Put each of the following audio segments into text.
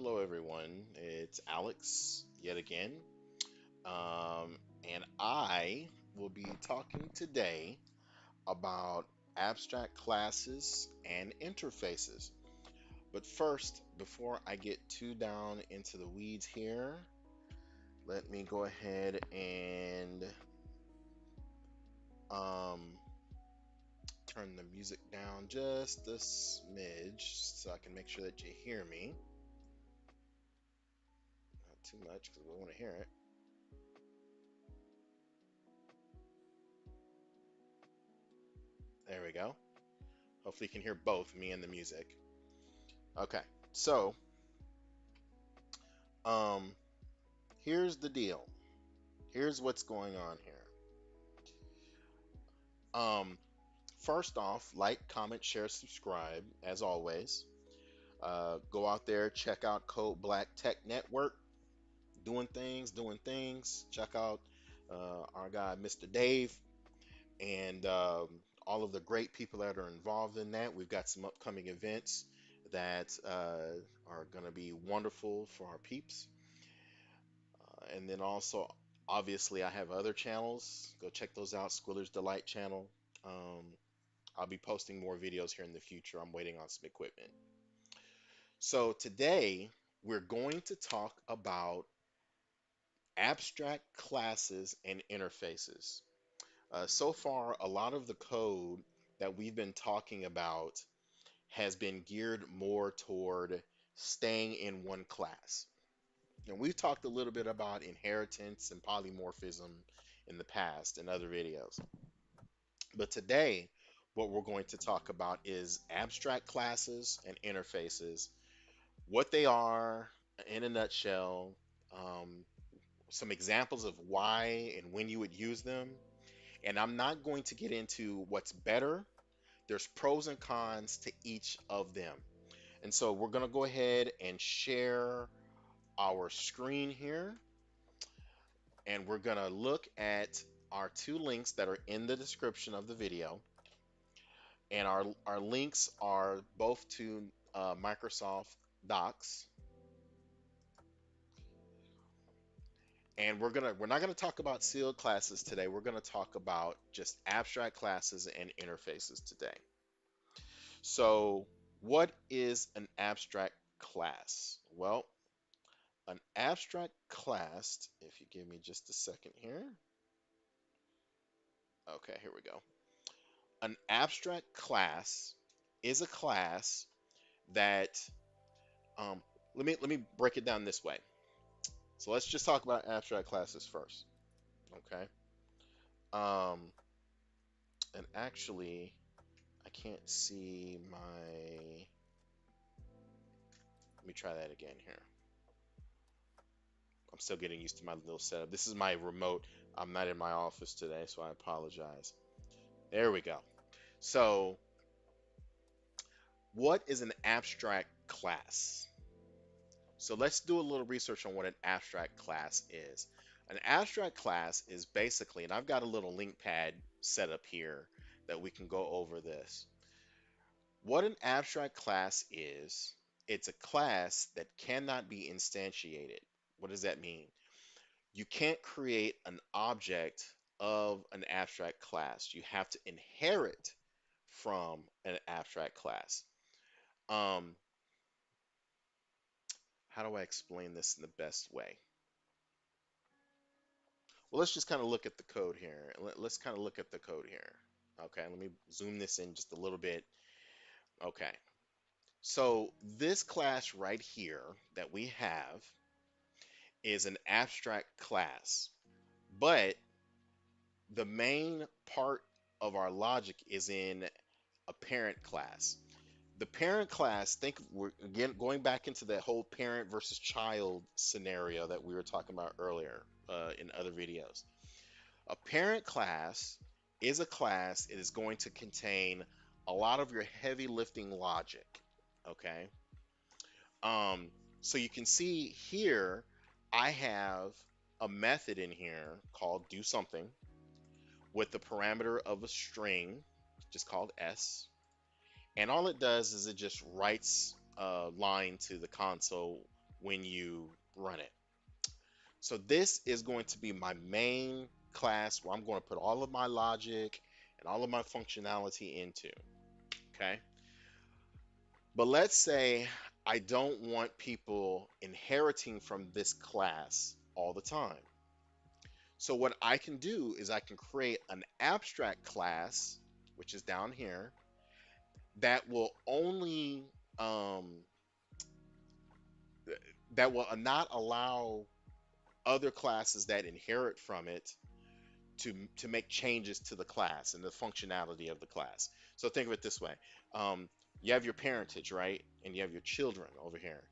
Hello, everyone. It's Alex yet again, and I will be talking today about abstract classes and interfaces. But first, before I get too down into the weeds here, let me go ahead and um, turn the music down just a smidge so I can make sure that you hear me. Not too much because we want to hear it. There we go. Hopefully, you can hear both me and the music. Okay, so um, here's the deal. Here's what's going on here. Um, First off, like, comment, share, subscribe, as always. Go out there, check out Code Black Tech Network, doing things. Check out our guy, Mr. Dave, and all of the great people that are involved in that. We've got some upcoming events that are going to be wonderful for our peeps. And then also, obviously, I have other channels. Go check those out. Squiller's Delight channel. Um, I'll be posting more videos here in the future. I'm waiting on some equipment. So today we're going to talk about abstract classes and interfaces. So far, a lot of the code that we've been talking about has been geared more toward staying in one class. And we've talked a little bit about inheritance and polymorphism in the past in other videos. But today, what we're going to talk about is abstract classes and interfaces, what they are in a nutshell, um, some examples of why and when you would use them. And I'm not going to get into what's better. There's pros and cons to each of them. And so we're going to go ahead and share our screen here, and we're going to look at our two links that are in the description of the video. And our links are both to Microsoft Docs, and we're not gonna talk about sealed classes today. We're gonna talk about just abstract classes and interfaces today. So, what is an abstract class? Well, an abstract class, if you give me just a second here. Okay, here we go. An abstract class is a class that um, let me break it down this way. So let's just talk about abstract classes first. Okay. Um, and actually, I can't see my. Let me try that again here. I'm still getting used to my little setup. This is my remote. I'm not in my office today, so I apologize. There we go. So, what is an abstract class? So, let's do a little research on what an abstract class is. An abstract class is basically, and I've got a little link pad set up here that we can go over this. What an abstract class is, it's a class that cannot be instantiated. What does that mean? You can't create an object of an abstract class. You have to inherit from an abstract class. Um, how do I explain this in the best way? Well, let's just kind of look at the code here. Let's kind of look at the code here. Okay, let me zoom this in just a little bit. Okay, so this class right here that we have is an abstract class, but the main part of our logic is in a parent class. The parent class, think we're again going back into that whole parent versus child scenario that we were talking about earlier in other videos. A parent class is a class. It is going to contain a lot of your heavy lifting logic. Okay. Um, so you can see here, I have a method in here called do something with the parameter of a string, just called s. And all it does is it just writes a line to the console when you run it. So this is going to be my main class where I'm going to put all of my logic and all of my functionality into. Okay. But let's say I don't want people inheriting from this class all the time. So what I can do is I can create an abstract class, which is down here, that will only um, that will not allow other classes that inherit from it to make changes to the class and the functionality of the class. So think of it this way: um, you have your parentage, right, and you have your children over here.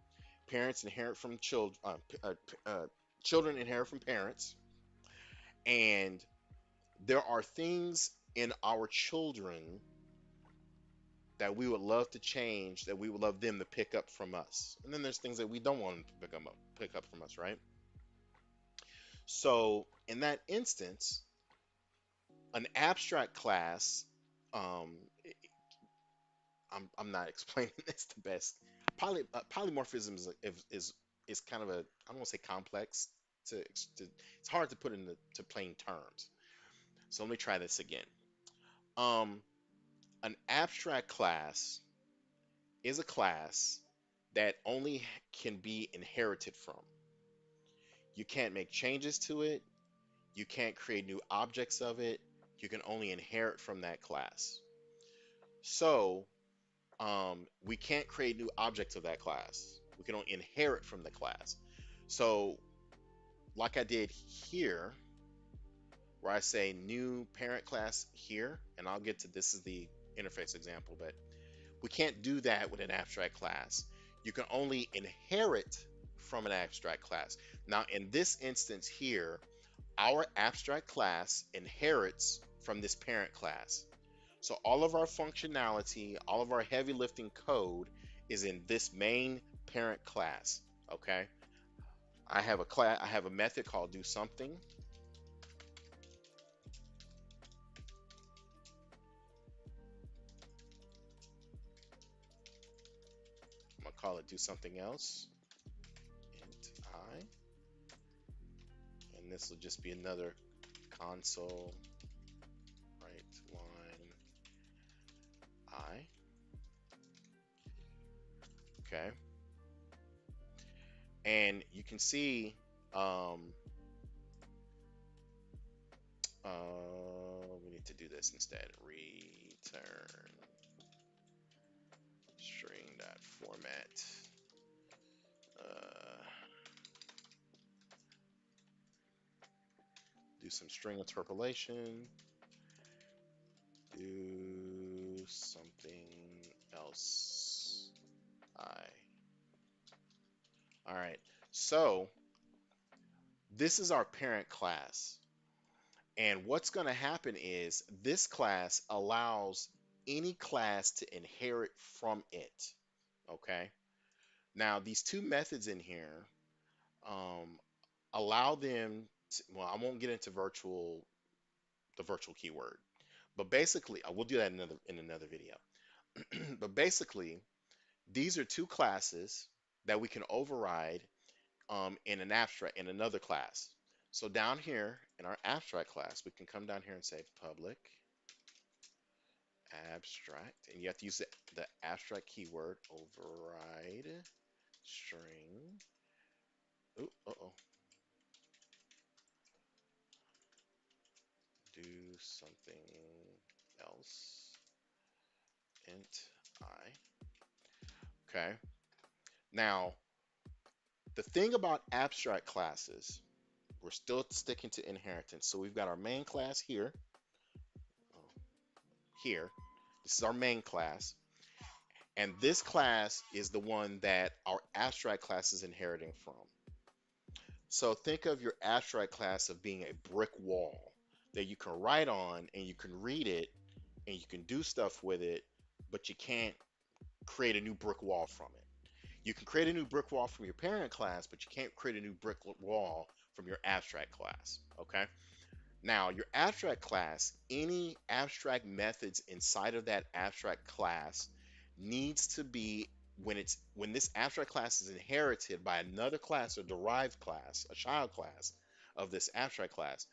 Parents inherit from children. Children inherit from parents, and there are things in our children that we would love to change, that we would love them to pick up from us. And then there's things that we don't want them to pick up from us, right? So in that instance, an abstract class, um, I'm not explaining this the best. Polymorphism is kind of a, I don't want to say complex to it's hard to put into to plain terms. So let me try this again. Um, an abstract class is a class that only can be inherited from. You can't make changes to it. You can't create new objects of it. You can only inherit from that class. So we can't create new objects of that class. We can only inherit from the class. So, like I did here, where I say new parent class here, and I'll get to this is the interface example, but we can't do that with an abstract class. You can only inherit from an abstract class. Now, in this instance here, our abstract class inherits from this parent class. So all of our functionality, all of our heavy lifting code is in this main parent class. Okay. I have a method called do something. I'm gonna call it do something else. Int I. And this will just be another console right line I. Okay. And you can see um, we need to do this instead. Return string.format. Uh, do some string interpolation. Do something else. All right. So this is our parent class. And what's going to happen is this class allows any class to inherit from it. Okay. Now, these two methods in here um, allow them to, well, I won't get into the virtual keyword, but basically, I will do that in another video. But basically, these are two classes that we can override in an abstract in another class. So down here in our abstract class, we can come down here and say public abstract, and you have to use the abstract keyword override string. Ooh, uh-oh. Do something else. Int I. Okay. Now, the thing about abstract classes, we're still sticking to inheritance. So we've got our main class here. Oh, here. This is our main class. And this class is the one that our abstract class is inheriting from. So think of your abstract class of being a brick wall that you can write on and you can read it and you can do stuff with it, but you can't create a new brick wall from it. You can create a new brick wall from your parent class, but you can't create a new brick wall from your abstract class. Okay. Now, your abstract class, any abstract methods inside of that abstract class needs to be when this abstract class is inherited by another class or derived class, a child class of this abstract class,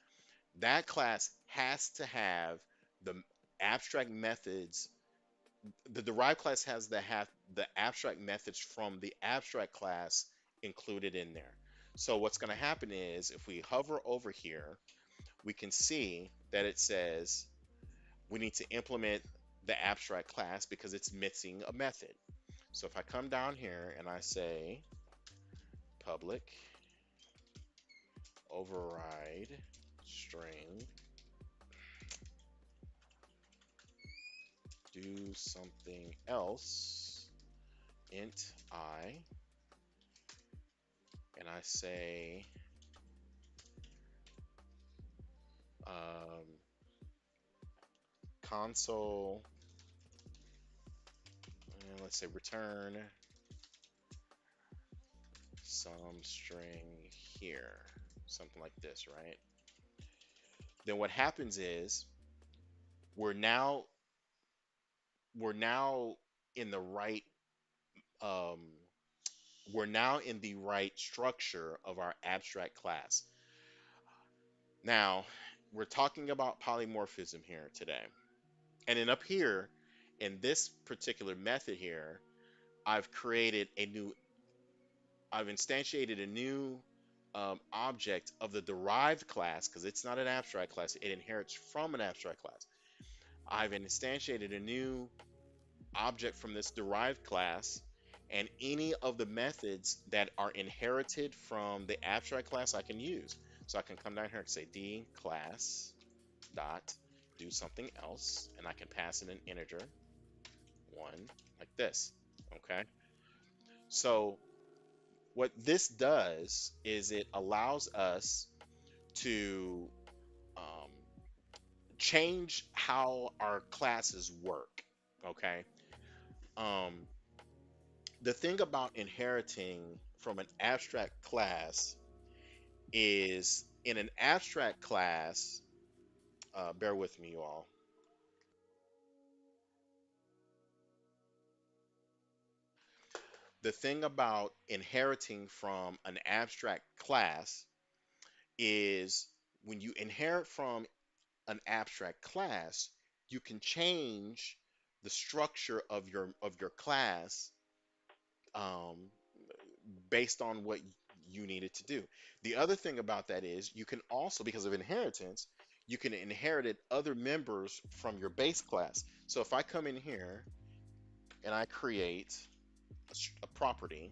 that class has to have the abstract methods. The derived class has to have the abstract methods from the abstract class included in there. So what's going to happen is if we hover over here, we can see that it says we need to implement the abstract class because it's missing a method. So if I come down here and I say public override string do something else int I, and I say um, console, and let's say return some string here, something like this, right? Then what happens is we're now we're now in the right um, we're now in the right structure of our abstract class. Now, we're talking about polymorphism here today. And then up here, in this particular method here, I've created a new, I've instantiated a new object of the derived class, because it's not an abstract class, it inherits from an abstract class. I've instantiated a new object from this derived class, and any of the methods that are inherited from the abstract class I can use. So I can come down here and say d class dot do something else, and I can pass in an integer one like this. Okay, so what this does is it allows us to um, change how our classes work. Okay, um, the thing about inheriting from an abstract class is in an abstract class, bear with me, you all. The thing about inheriting from an abstract class is when you inherit from an abstract class, you can change the structure of your class um, based on what you need it to do. The other thing about that is you can also, because of inheritance, you can inherit other members from your base class. So if I come in here and I create a property,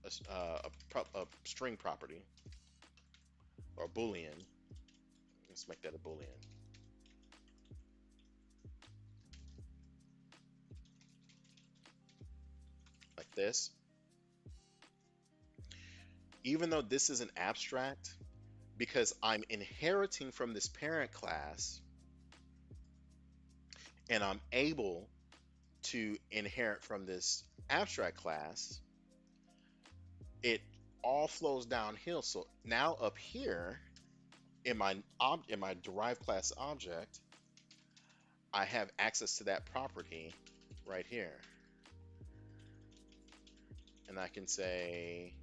a string property, or a boolean, let's make that a boolean, like this. Even though this is an abstract, because I'm inheriting from this parent class and I'm able to inherit from this abstract class, it all flows downhill. So now up here in my derived class object, I have access to that property right here. And I can say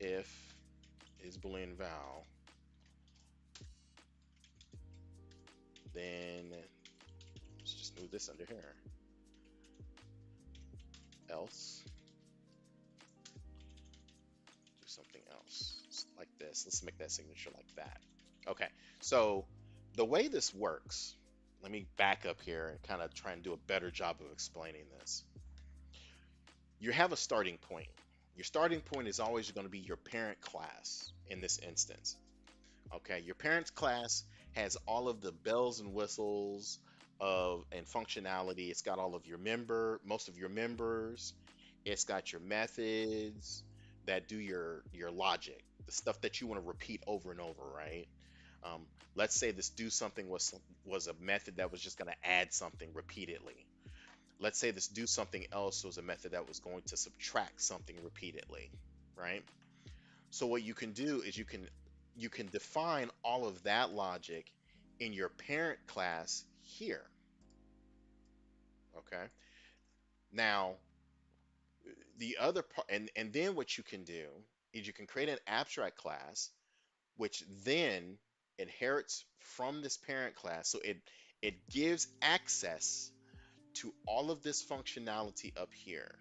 if is boolean val, then let's just move this under here. Else do something else like this. Let's make that signature like that. Okay, so the way this works, let me back up here and kind of try and do a better job of explaining this. You have a starting point. Your starting point is always going to be your parent class in this instance. Okay, your parent class has all of the bells and whistles of and functionality. It's got all of most of your members. It's got your methods that do your logic, the stuff that you want to repeat over and over, right? Um, let's say this do something was a method that was just going to add something repeatedly. Let's say this do something else was a method that was going to subtract something repeatedly, right? So what you can do is you can define all of that logic in your parent class here. Okay. Now, the other part, and then what you can do is you can create an abstract class, which then inherits from this parent class. So it gives access to all of this functionality up here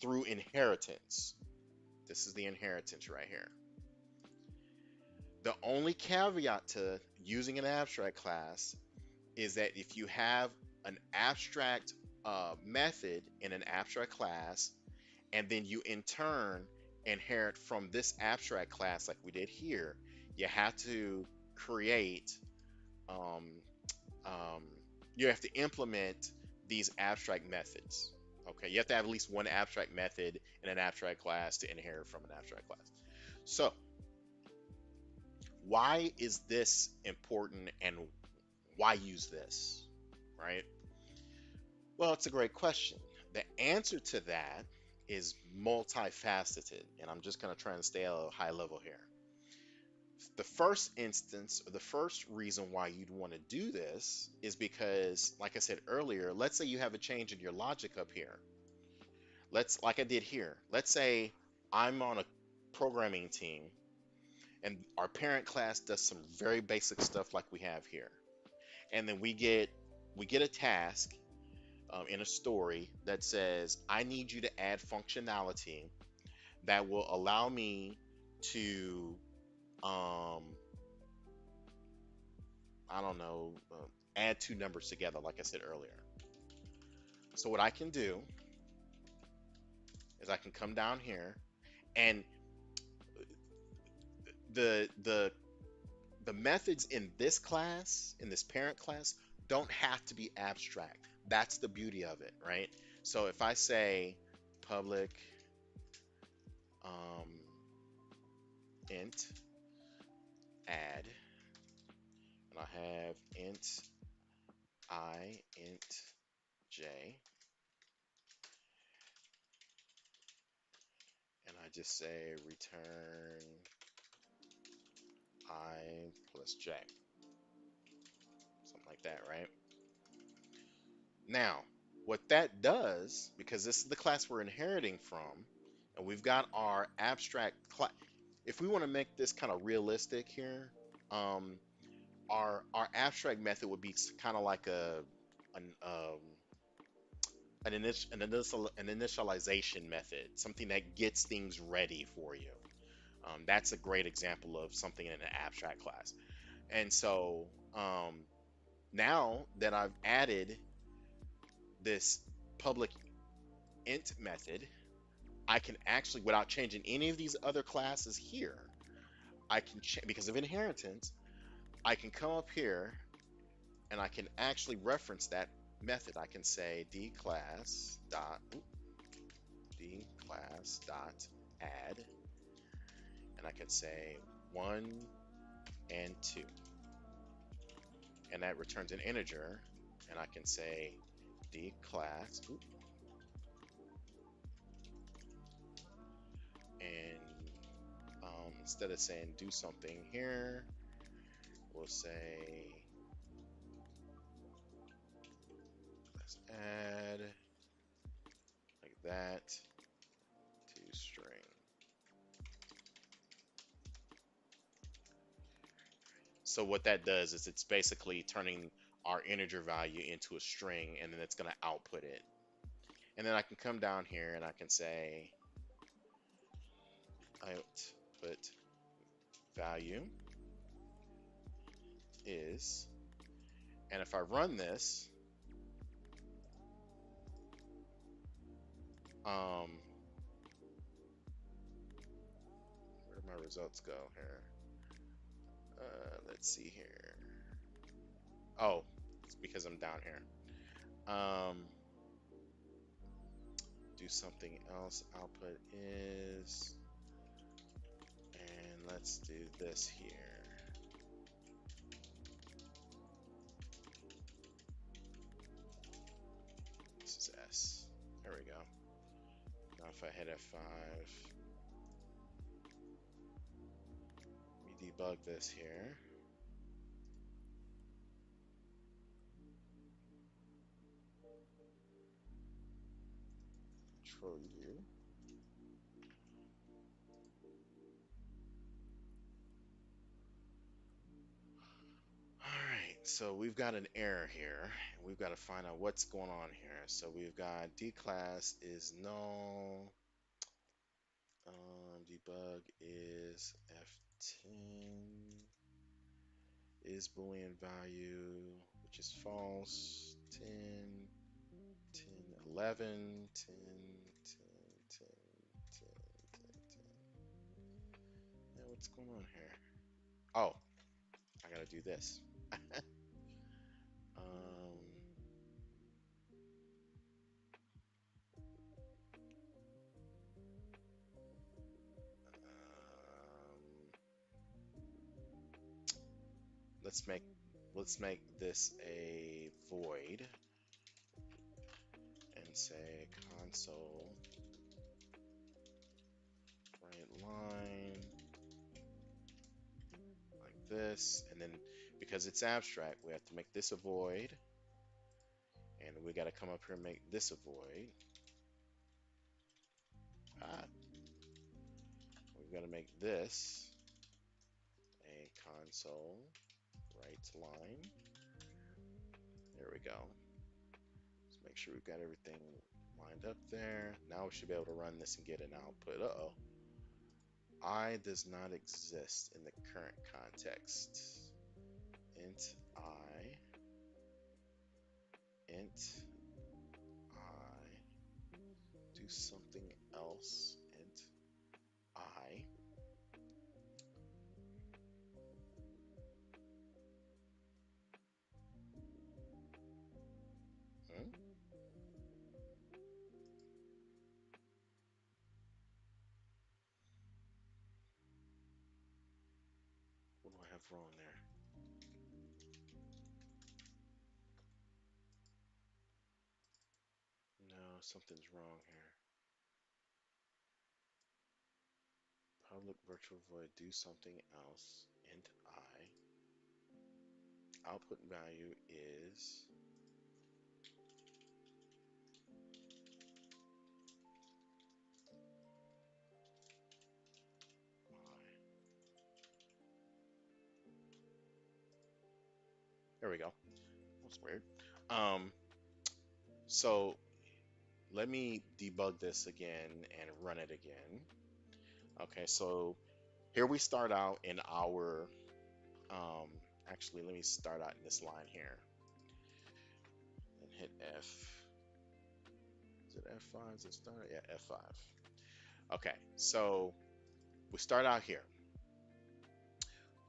through inheritance. This is the inheritance right here. The only caveat to using an abstract class is that if you have an abstract method in an abstract class, and then you in turn inherit from this abstract class like we did here, you have to create, um, um, you have to implement these abstract methods. Okay, you have to have at least one abstract method in an abstract class to inherit from an abstract class. So, why is this important and why use this? Right? Well, it's a great question. The answer to that is multifaceted, and I'm just going to try and stay at a high level here. The first instance, or the first reason why you'd want to do this is because, like I said earlier, let's say you have a change in your logic up here. Like I did here, let's say I'm on a programming team and our parent class does some very basic stuff like we have here. And then we get a task in a story that says, I need you to add functionality that will allow me to, I don't know, add two numbers together, like I said earlier. So what I can do is I can come down here, and the methods in this class, in this parent class, don't have to be abstract. That's the beauty of it, right? So if I say public um, int add, and I have int I, int j, and I just say return I plus j, something like that, right? Now, what that does, because this is the class we're inheriting from, and we've got our abstract class. If we want to make this kind of realistic here, um, our abstract method would be kind of like an initialization method, something that gets things ready for you. That's a great example of something in an abstract class. And so now that I've added this public int method, I can actually, without changing any of these other classes here, I can because of inheritance, I can come up here and I can actually reference that method. I can say dclass dot add, and I can say 1 and 2, and that returns an integer, and I can say dclass and instead of saying do something here, we'll say let's add like that to string. So what that does is it's basically turning our integer value into a string, and then it's going to output it. And then I can come down here and I can say output value is, and if I run this, where do my results go here? Let's see here. Oh, it's because I'm down here. Do something else. Output is, and let's do this here. This is S. There we go. Now if I hit F5, let me debug this here. Control U. All right, so we've got an error here, and we've got to find out what's going on here. So we've got D class is null, debug is F10, is Boolean value, which is false, 10, 10, 11, 10, 10, 10, 10, 10, 10. Yeah, what's going on here? Oh, I gotta do this. Um, let's make this a void and say console right line like this, and then because it's abstract, we have to make this a void, and we got to come up here and make this a void. Ah, we've got to make this a console right line. There we go. Let's make sure we've got everything lined up there. Now we should be able to run this and get an output. Uh-oh. I does not exist in the current context. Int I, int I, do something else. Int I. Hmm? What do I have wrong there? No, something's wrong here. Public virtual void, do something else. Int I. Output value is I. There we go. That's weird. Um, so let me debug this again and run it again. Okay, so here we start out in our, um, actually, let me start out in this line here and hit F. Is it F5? Is it start? Yeah, F5. Okay, so we start out here.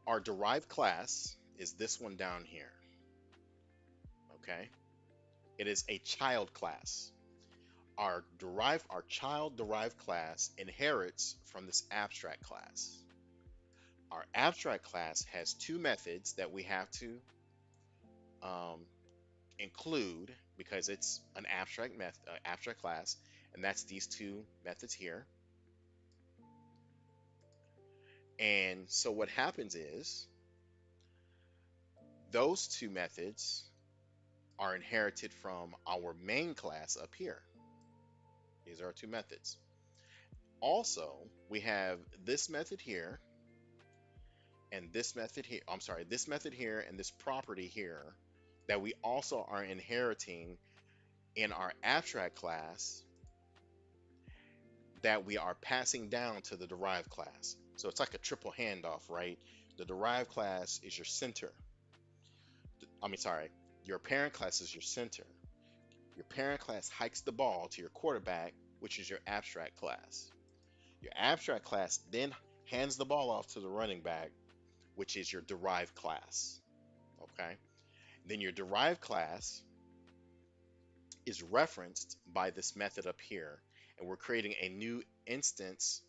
Our derived class is this one down here. Okay, it is a child class. Our child derived class inherits from this abstract class. Our abstract class has two methods that we have to um, include because it's an abstract class, and that's these two methods here. And so what happens is those two methods are inherited from our main class up here. These are our two methods. Also, we have this method here and this method here. I'm sorry, this method here and this property here that we also are inheriting in our abstract class that we are passing down to the derived class. So it's like a triple handoff, right? The derived class is your center. Sorry, your parent class is your center. Your parent class hikes the ball to your quarterback, which is your abstract class. Your abstract class then hands the ball off to the running back, which is your derived class. Okay? Then your derived class is referenced by this method up here, and we're creating a new instance,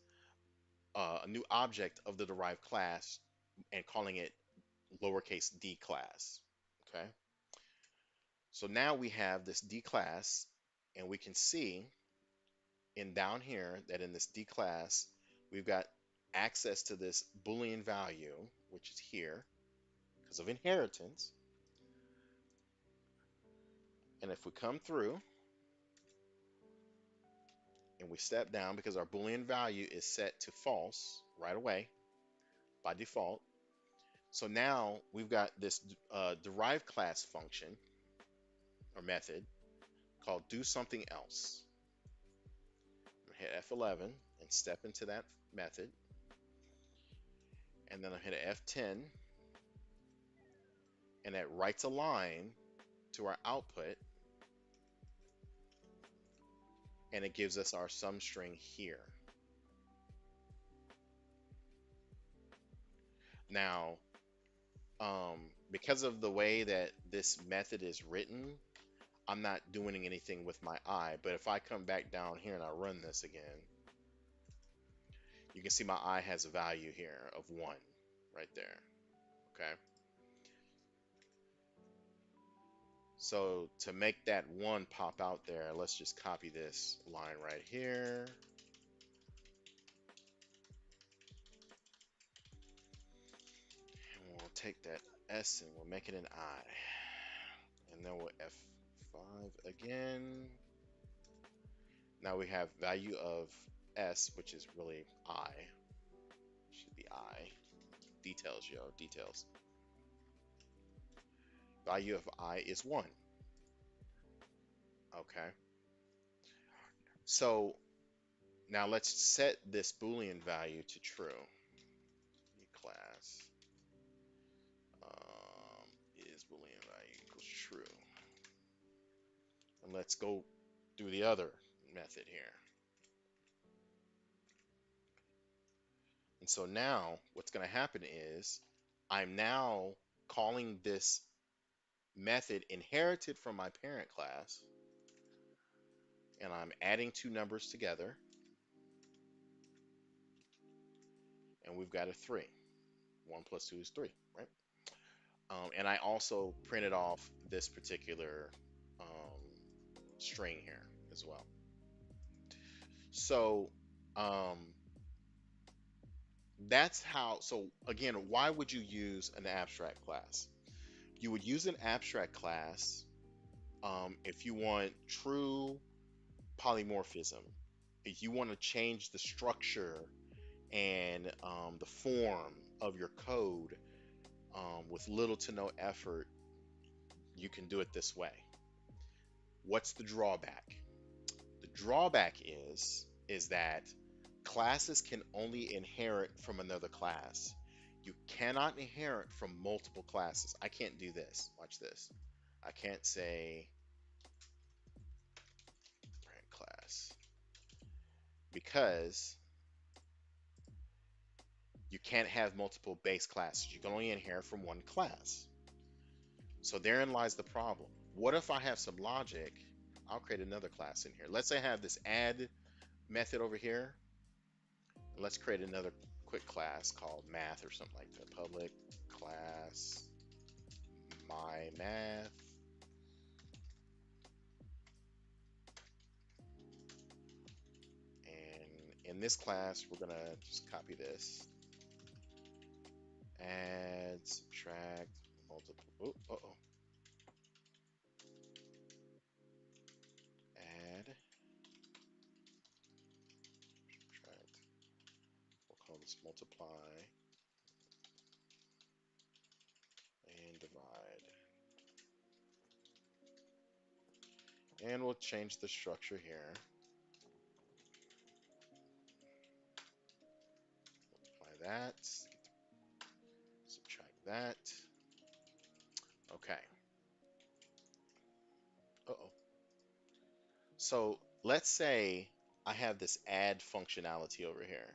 a new object of the derived class, and calling it lowercase d class. Okay? So now we have this d class, and we can see in down here that in this d class, we've got access to this Boolean value, which is here because of inheritance. And if we come through and we step down because our Boolean value is set to false right away by default. So now we've got this derived class function or method called do something else. I'm gonna hit F11 and step into that method, and then I'll hit F10, and that writes a line to our output, and it gives us our sum string here. Now, because of the way that this method is written, I'm not doing anything with my I, but if I come back down here and I run this again, you can see my I has a value here of 1 right there. Okay. So to make that 1 pop out there, let's just copy this line right here. And we'll take that S and we'll make it an I. And then we'll F5 again. Now we have value of S, which is really I. Should be I. Details, yo, details. Value of I is 1. Okay. So now let's set this Boolean value to true. Class is Boolean value equals true. And let's go do the other method here. And so now what's going to happen is I'm now calling this method inherited from my parent class, and I'm adding 2 numbers together, and we've got a 3. 1 plus 2 is 3, right? And I also printed off this particular string here as well. So that's how. So again, why would you use an abstract class? You would use an abstract class if you want true polymorphism, if you want to change the structure and the form of your code with little to no effort, you can do it this way. What's the drawback? The drawback is that classes can only inherit from another class. You cannot inherit from multiple classes. I can't do this. Watch this. I can't say parent class because you can't have multiple base classes. You can only inherit from one class. So therein lies the problem. What if I have some logic? I'll create another class in here. Let's say I have this add method over here. Let's create another quick class called math or something like that. Public class my math. And in this class, we're gonna just copy this. Add, subtract, multiple. Oh, uh-oh. Add, subtract. We'll call this multiply and divide. And we'll change the structure here. Multiply that. Subtract that. Okay. Uh-oh. So let's say I have this add functionality over here,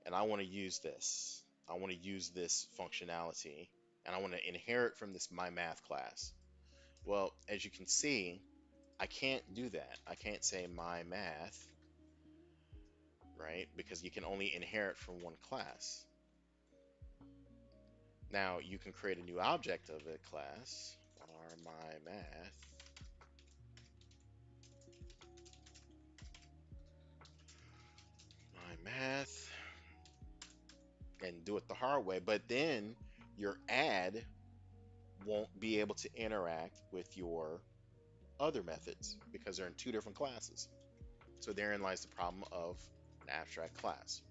and I want to use this. I want to use this functionality, and I want to inherit from this my math class. Well, as you can see, I can't do that. I can't say my math, right? Because you can only inherit from one class. Now you can create a new object of a class, var my math. My math, and do it the hard way, but then your add won't be able to interact with your other methods because they're in 2 different classes. So therein lies the problem of an abstract class.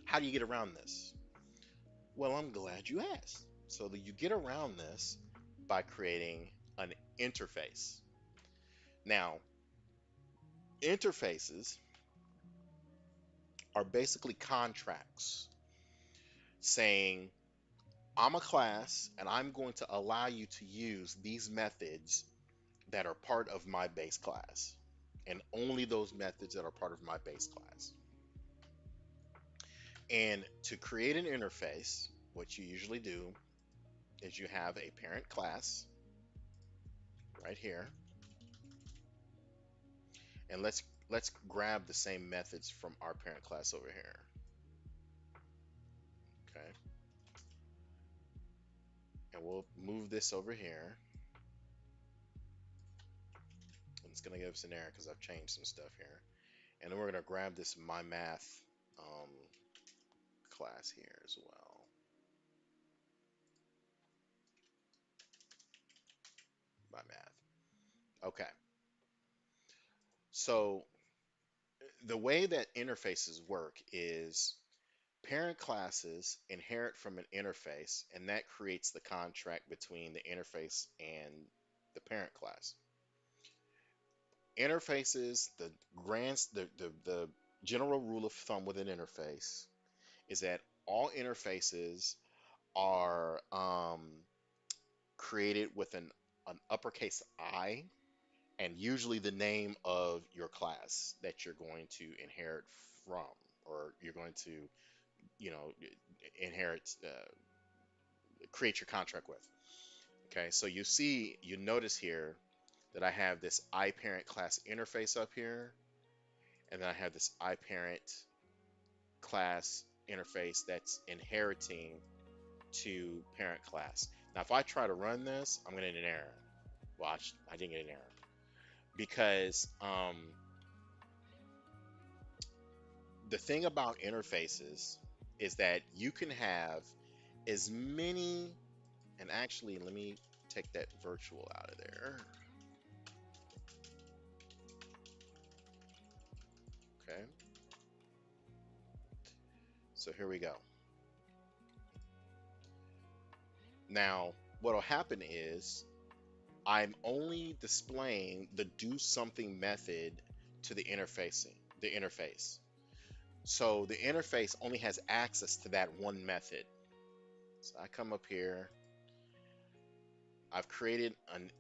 How do you get around this? Well, I'm glad you asked. So that you get around this by creating an interface. Now, interfaces are basically contracts saying, I'm a class and I'm going to allow you to use these methods that are part of my base class, and only those methods that are part of my base class. And to create an interface, what you usually do is you have a parent class right here, and let's grab the same methods from our parent class over here. Okay, and we'll move this over here. And it's gonna give us an error because I've changed some stuff here. And then we're gonna grab this my math um, class here as well. My math. Okay. So the way that interfaces work is parent classes inherit from an interface, and that creates the contract between the interface and the parent class. Interfaces, the general rule of thumb with an interface is that all interfaces are created with an uppercase I, and usually the name of your class that you're going to inherit from, or you're going to, you know, inherit, create your contract with. Okay, so you notice here that I have this iParent class interface up here, and then I have this iParent class interface that's inheriting to parent class. Now, if I try to run this, I'm going to get an error. Watch, I didn't get an error because the thing about interfaces is that you can have as many, and actually, let me take that virtual out of there. Okay, so here we go. Now, what'll happen is I'm only displaying the do something method to the interface. So the interface only has access to that one method. So I come up here, I've created an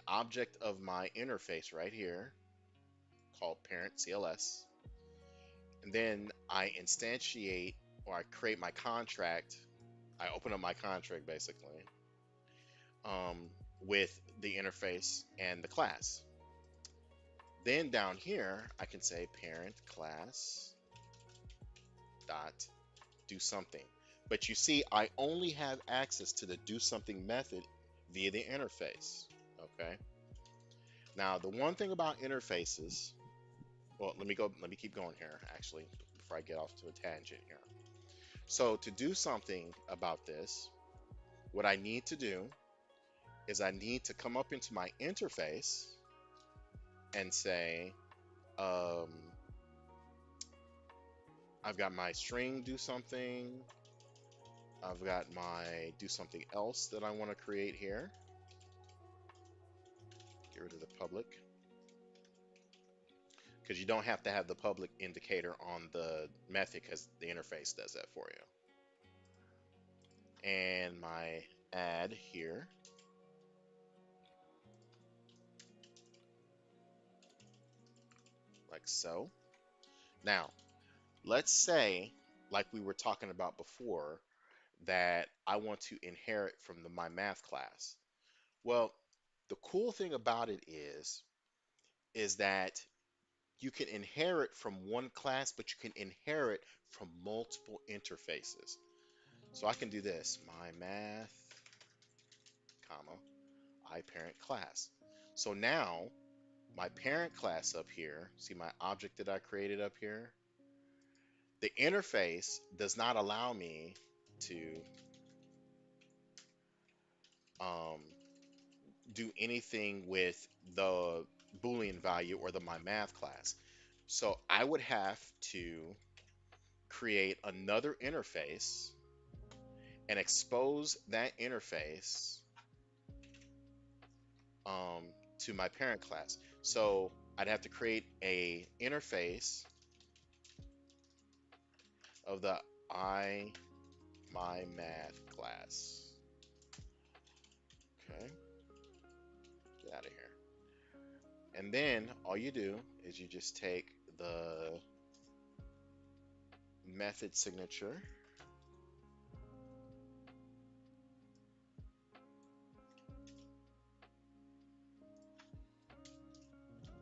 object of my interface right here called parent CLS. And then I instantiate, or I create my contract. I open up my contract basically with the interface and the class. Then down here, I can say parent class dot do something. But you see, I only have access to the do something method via the interface. Okay. Now, the one thing about interfaces, well, let me keep going here actually before I get off to a tangent here. So to do something about this, what I need to do is I need to come up into my interface and say, I've got my string do something. I've got my do something else that I want to create here. Get rid of the public, because you don't have to have the public indicator on the method because the interface does that for you. And my add here. Like so. Now, let's say, like we were talking about before, that I want to inherit from my math class. Well, the cool thing about it is that you can inherit from one class, but you can inherit from multiple interfaces. So I can do this, my math, comma, iParent class. So now my parent class up here, see my object that I created up here? The interface does not allow me to um, do anything with Boolean value or the my math class. So I would have to create another interface and expose that interface um, to my parent class. So I'd have to create a interface of the I my math class. Okay, get out of here. And then all you do is you just take the method signature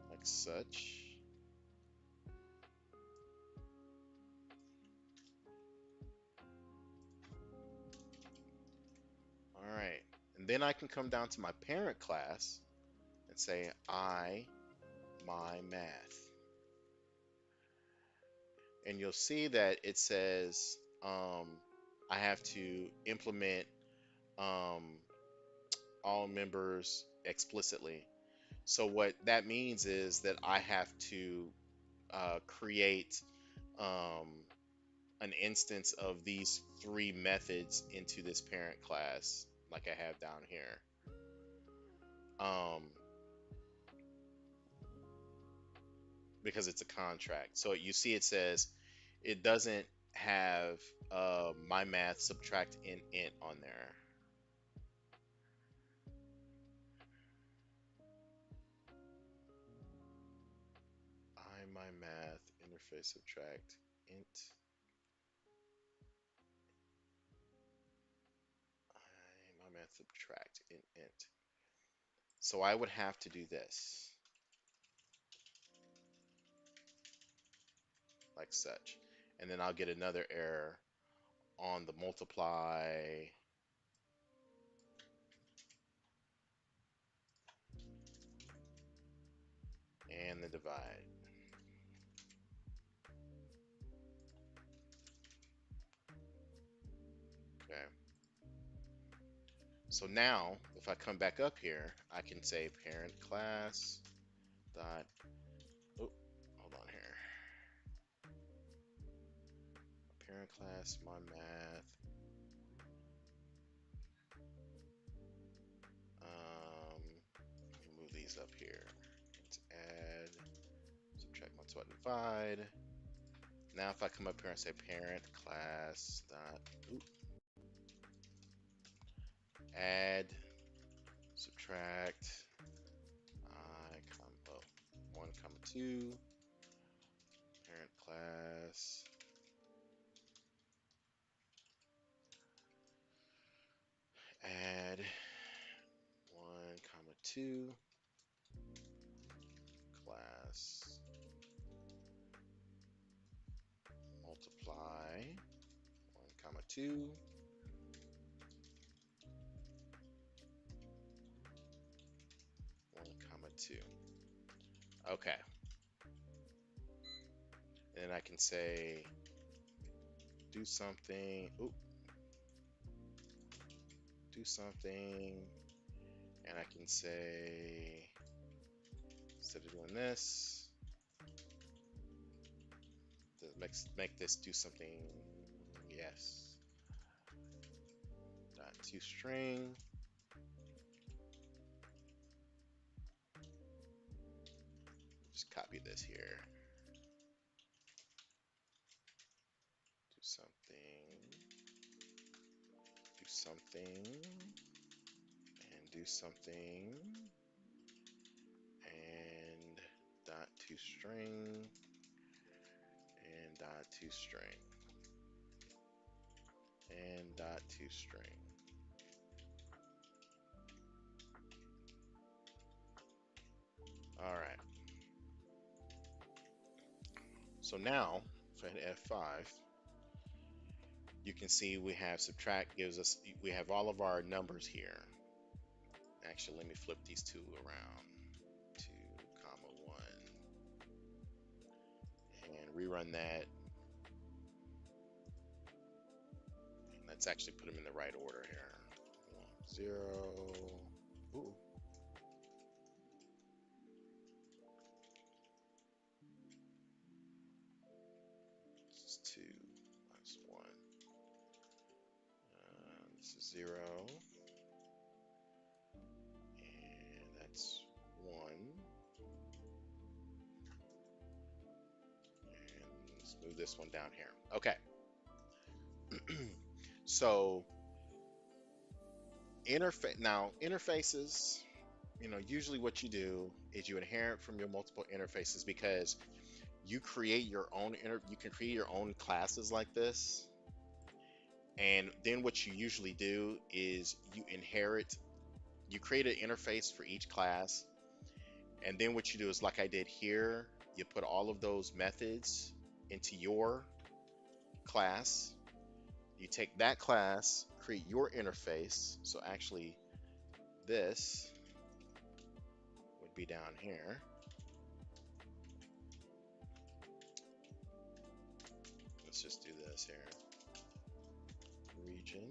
like such. All right. And then I can come down to my parent class and say I my math. And you'll see that it says I have to implement um, all members explicitly. So what that means is that I have to create um, an instance of these three methods into this parent class, like I have down here. Um, because it's a contract. So you see, it says it doesn't have my math subtract int on there. I my math interface subtract int. I my math subtract int. So I would have to do this like such, and then I'll get another error on the multiply and the divide. Okay. So now, if I come back up here, I can say parent class dot. Oh, hold on here. Parent class my math. Let me move these up here. Let's add, subtract, multiply, divide. Now, if I come up here and say parent class dot add, subtract, I comma 1 comma 2 parent class add 1 comma 2 class multiply 1 comma 2 1 comma 2. Okay. And then I can say do something. Ooh, do something. And I can say, instead of doing this, make this do something. Yes. Dot to string. Just copy this here. Do something. Do something. And do something. And dot to string. And dot to string. And dot to string. All right. So now, if I hit F5, you can see we have subtract gives us, we have all of our numbers here. Actually, let me flip these two around. 2 comma 1. And rerun that. And let's actually put them in the right order here. 1, 0. Ooh. 0, and that's 1. And let's move this one down here. Okay. So interfaces, usually what you do is you inherit from your multiple interfaces because you can create your own classes like this. And then what you usually do is you create an interface for each class. And then what you do is, like I did here, you put all of those methods into your class. You take that class, create your interface. So actually, this would be down here. Let's just do this here. Region,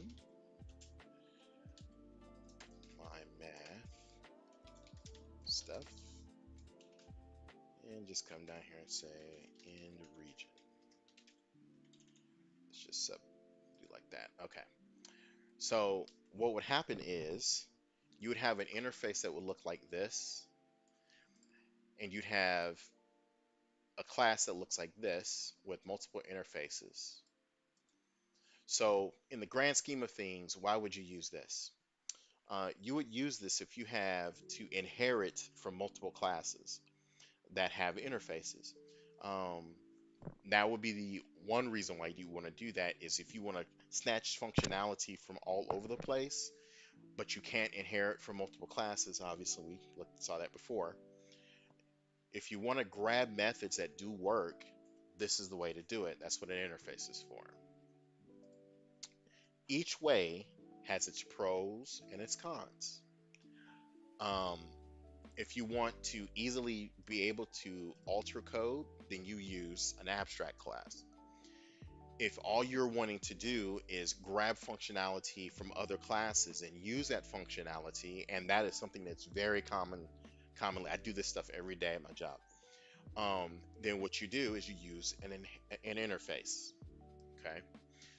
my math stuff, and just come down here and say end region. Let's just do like that. Okay. So what would happen is you would have an interface that would look like this, and you'd have a class that looks like this with multiple interfaces. So in the grand scheme of things, why would you use this? You would use this if you have to inherit from multiple classes that have interfaces. Um, that would be the one reason why you want to do that, is if you want to snatch functionality from all over the place, but you can't inherit from multiple classes. Obviously, we saw that before. If you want to grab methods that do work, this is the way to do it. That's what an interface is for. Each way has its pros and its cons. Um, if you want to easily be able to alter code, then you use an abstract class. If all you're wanting to do is grab functionality from other classes and use that functionality, and that is something that's very commonly, I do this stuff every day at my job. Then what you do is you use an interface. Okay,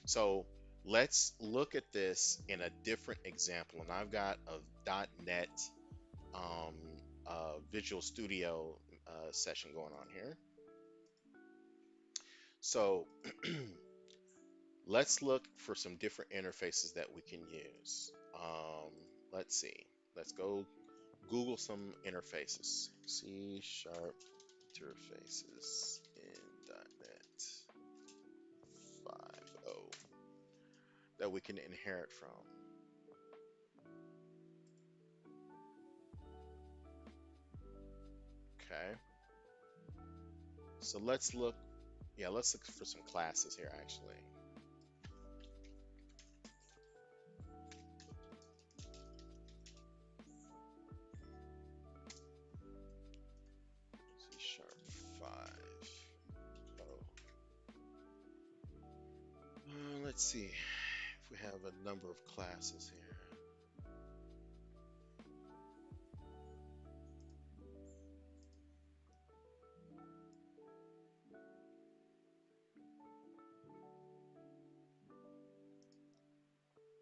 so let's look at this in a different example, and I've got a .NET um, Visual Studio session going on here. So let's look for some different interfaces that we can use. Let's see. Let's go Google some interfaces. C# interfaces in .NET 5.0 that we can inherit from. Okay. So let's look. Yeah, let's look for some classes here actually. C# 5. Oh. Let's see if we have a number of classes here.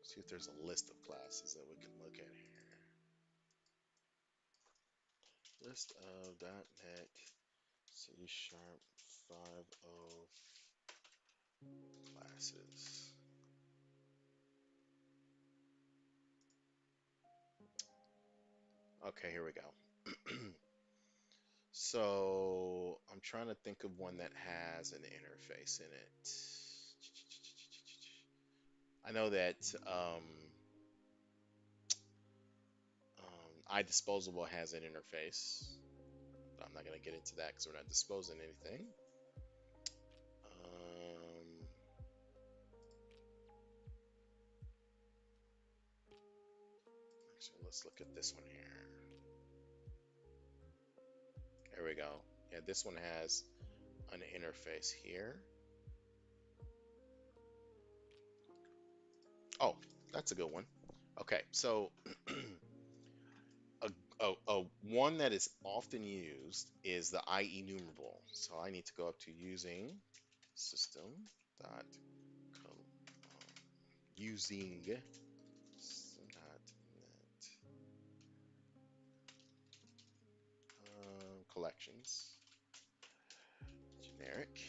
See if there's a list of classes that we can look at here. List of .NET C# 5.0 classes. Okay, here we go. So I'm trying to think of one that has an interface in it. I know that iDisposable has an interface. But I'm not going to get into that because we're not disposing anything. Actually, let's look at this one here. There we go. Yeah, this one has an interface here. Oh, that's a good one. Okay, so one that is often used is the Ienumerable. So I need to go up to using system dot using collections, generic,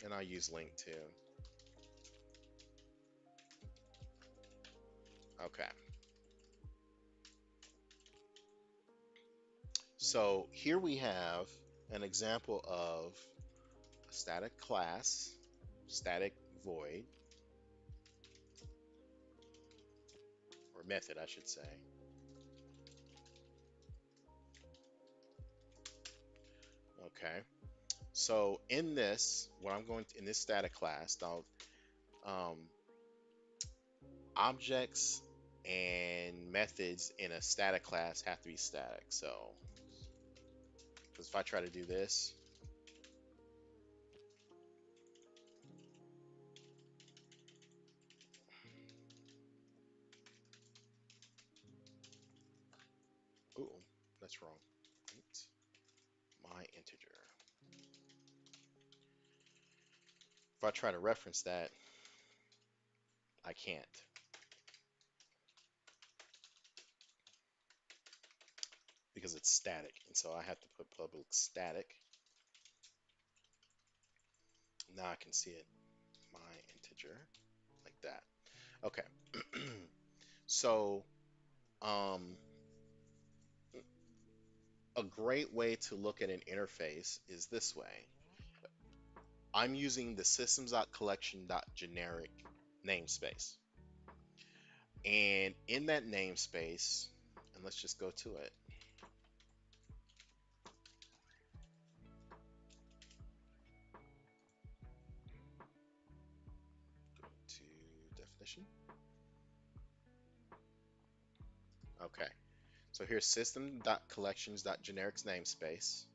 and I'll use link too. Okay. So here we have an example of a static class, static void, or method, I should say. Okay. So in this, what I'm going to, in this static class, now, um, objects and methods in a static class have to be static. So, because if I try to do this, ooh, that's wrong. My integer. If I try to reference that, I can't because it's static. And so I have to put public static. Now I can see it. My integer, like that. Okay. So, um, a great way to look at an interface is this way. I'm using the systems.collection.generic namespace. And in that namespace, and let's just go to it. Go to definition. Okay. So here's system.collections.generics namespace.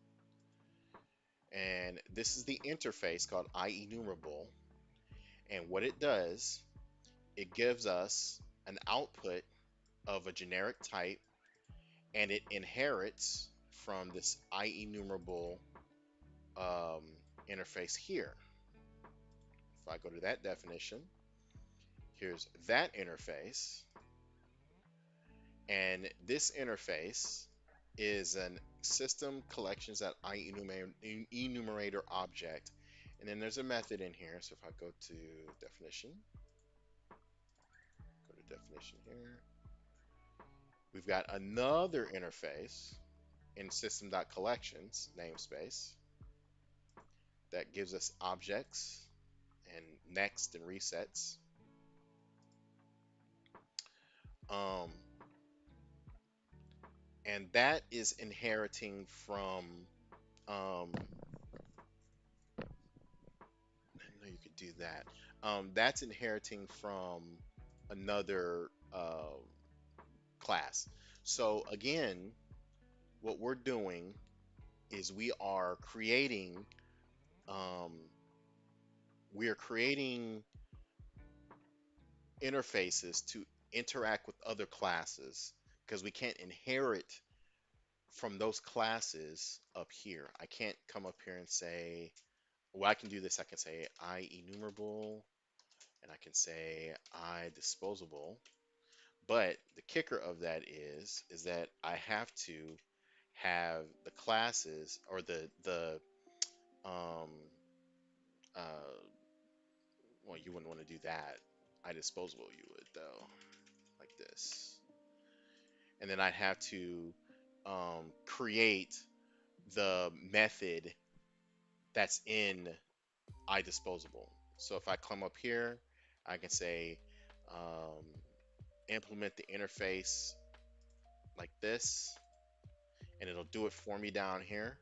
And this is the interface called Ienumerable. And what it does, it gives us an output of a generic type, and it inherits from this Ienumerable um, interface here. If I go to that definition, here's that interface. And this interface is an system collections at enumerator object. And then there's a method in here. So if I go to definition, go to definition here, we've got another interface in system.collections namespace that gives us objects and next and resets. Um, and that is inheriting from I know you could do that. That's inheriting from another class. So again, what we're doing is um, we are creating interfaces to interact with other classes because we can't inherit from those classes up here. I can't come up here and say, well, I can do this. I can say I enumerable, and I can say I disposable. But the kicker of that is that I have to have the classes or the um uh well, you wouldn't want to do that. I disposable you would though, like this. And then I'd have to create the method that's in I disposable. So if I come up here, I can say um, implement the interface like this, and it'll do it for me down here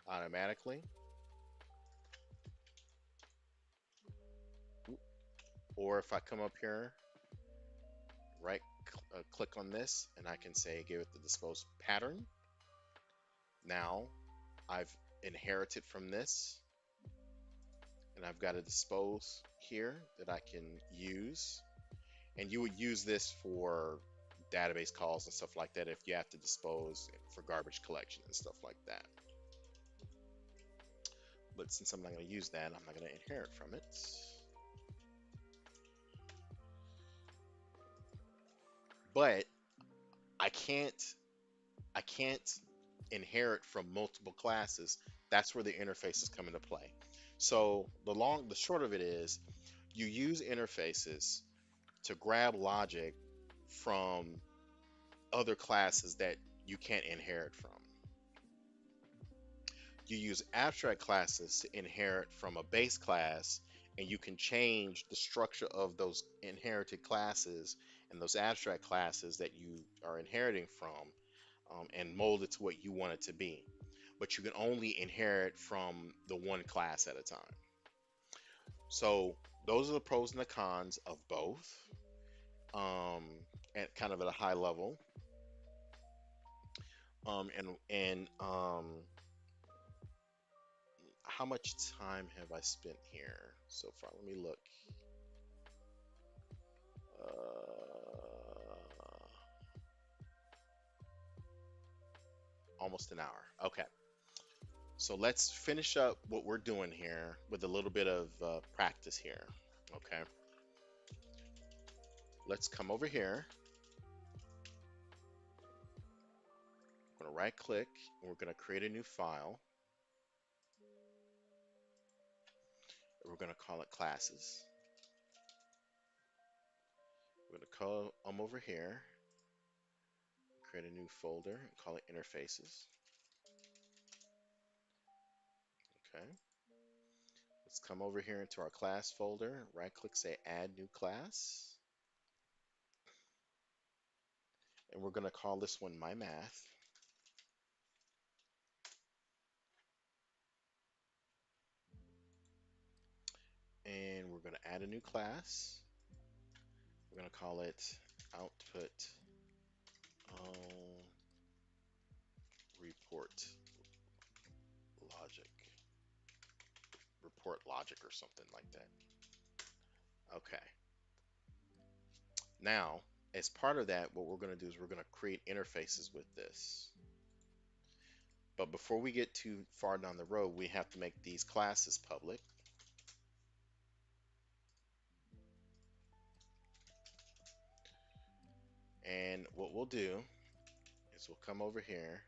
automatically. Or if I come up here, right click on this, and I can say give it the dispose pattern. Now I've inherited from this, and I've got a dispose here that I can use. And you would use this for database calls and stuff like that if you have to dispose for garbage collection and stuff like that. But since I'm not going to use that, I'm not going to inherit from it. But I can't inherit from multiple classes, that's where the interfaces come into play. So the short of it is you use interfaces to grab logic from other classes that you can't inherit from. You use abstract classes to inherit from a base class, and you can change the structure of those inherited classes and those abstract classes that you are inheriting from, and mold it to what you want it to be. But you can only inherit from the one class at a time. So those are the pros and the cons of both, um, at kind of at a high level. And how much time have I spent here so far? Let me look. Almost an hour. Okay. So let's finish up what we're doing here with a little bit of practice here. Okay. Let's come over here. I'm going to right click and we're going to create a new file. We're going to call it classes. We're going to call over here, create a new folder and call it interfaces. Okay. Let's come over here into our class folder, right click, say add new class. And we're going to call this one my math. And we're going to add a new class. We're going to call it output report logic. Report logic or something like that. Okay. Now, as part of that, what we're going to do is we're going to create interfaces with this. But before we get too far down the road, we have to make these classes public. And what we'll do is we'll come over here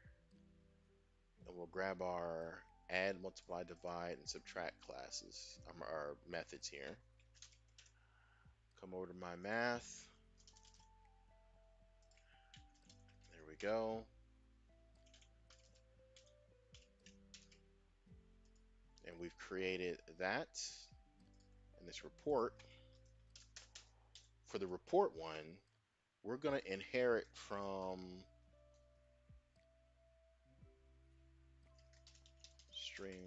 and we'll grab our add, multiply, divide, and subtract classes, our methods here. Come over to my math. There we go. And we've created that. And this report, for the report one, we're going to inherit from string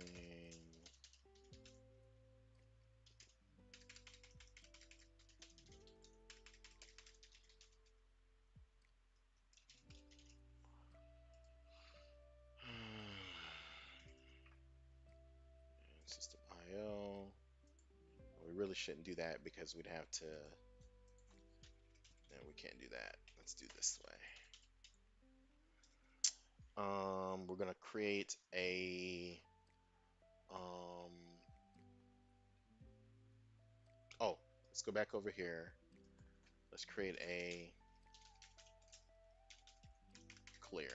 system IO. We really shouldn't do that because we'd have to. No, we can't do that. Let's do this way. We're gonna create a. Um, oh, let's go back over here. Let's create a clear.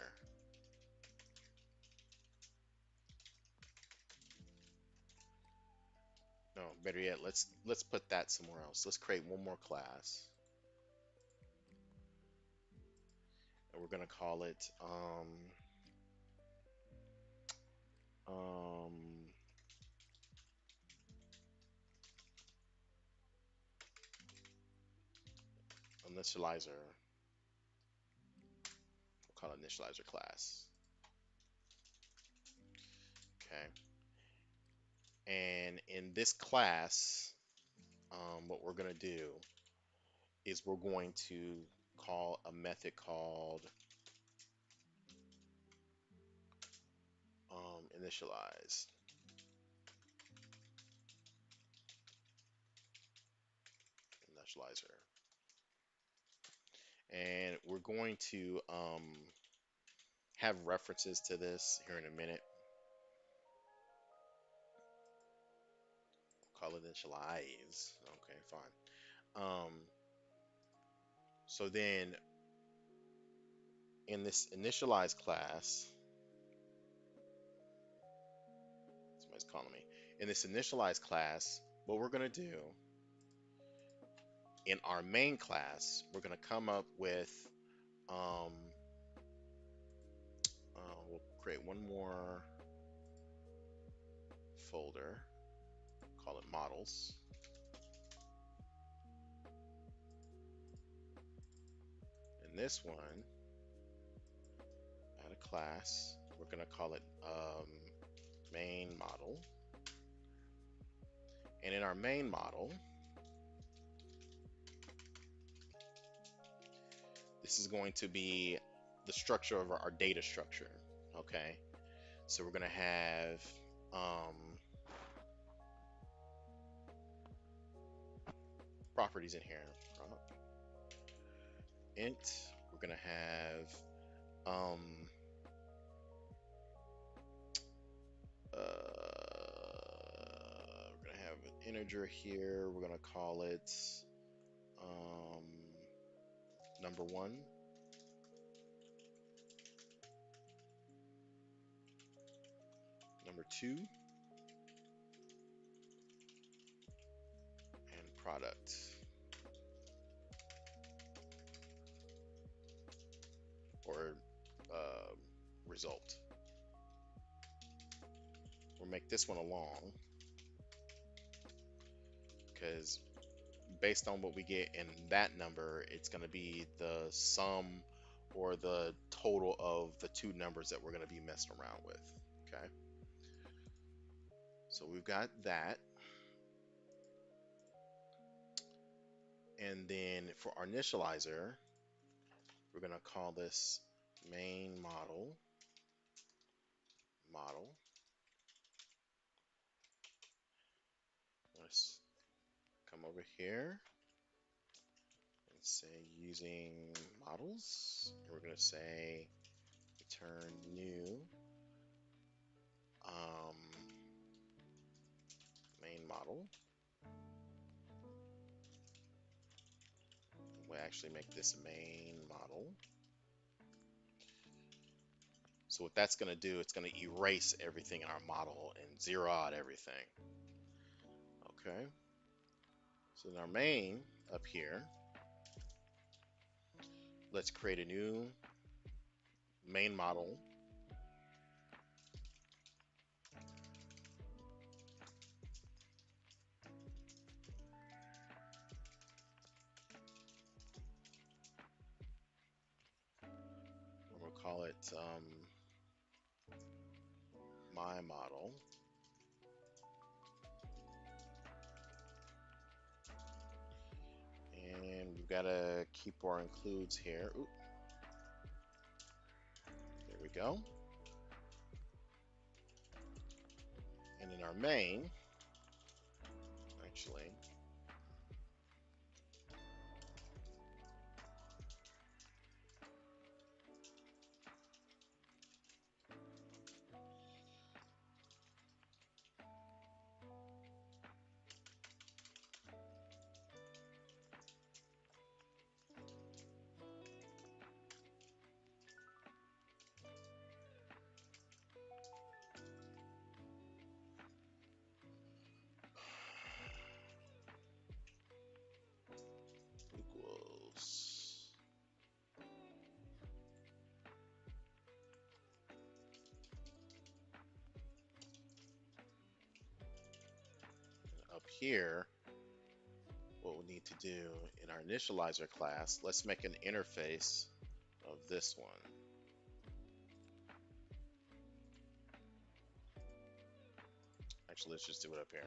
No, better yet, let's put that somewhere else. Let's create one more class, and we're gonna call it um, initializer. We'll call it initializer class. Okay. And in this class, what we're gonna do is we're going to call a method called initialize. Initializer. And we're going to have references to this here in a minute. We'll call it initialize. Okay, fine. So then in this initialize class, economy. In this initialize class, what we're going to do in our main class, we're going to come up with, um, we'll create one more folder, call it models. In this one, add a class. We're going to call it main model. And in our main model, this is going to be the structure of our data structure. Okay, so we're going to have properties in here. Int, we're going to have we're going to have an integer here. We're going to call it number 1. Number 2, and product. Or result. We'll make this one a long because based on what we get in that number, it's going to be the sum or the total of the two numbers that we're going to be messing around with. Okay, so we've got that. And then for our initializer, we're going to call this main model. Let's come over here and say using models. And we're going to say return new main model. We'll actually make this main model. So what that's going to do, it's going to erase everything in our model and zero out everything. Okay. So in our main up here, let's create a new main model. We'll call it my model. And we've got to keep our includes here. Oop. There we go. And in our main, actually, equals up here, what we need to do in our initializer class, let's make an interface of this one. Actually, let's just do it up here.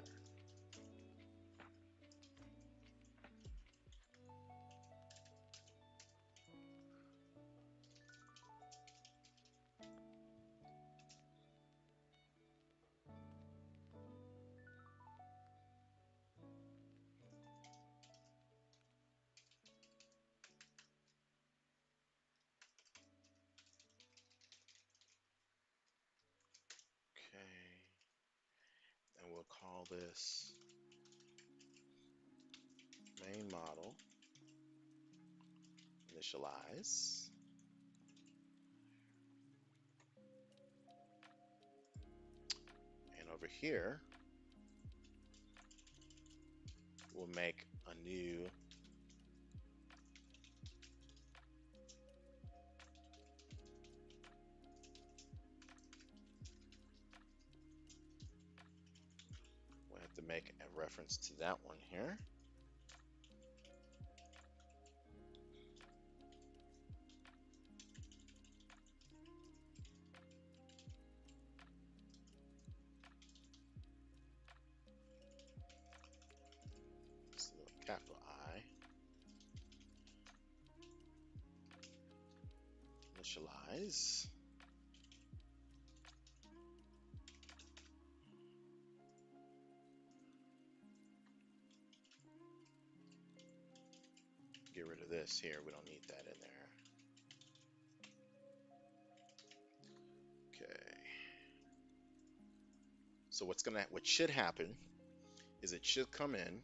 Okay, and we'll call this main model initialize. And over over here, we'll make a new we'll have to make a reference to that one here. So capital I, initialize. Get rid of this here. We don't need that in there. Okay. So what should happen is it should come in.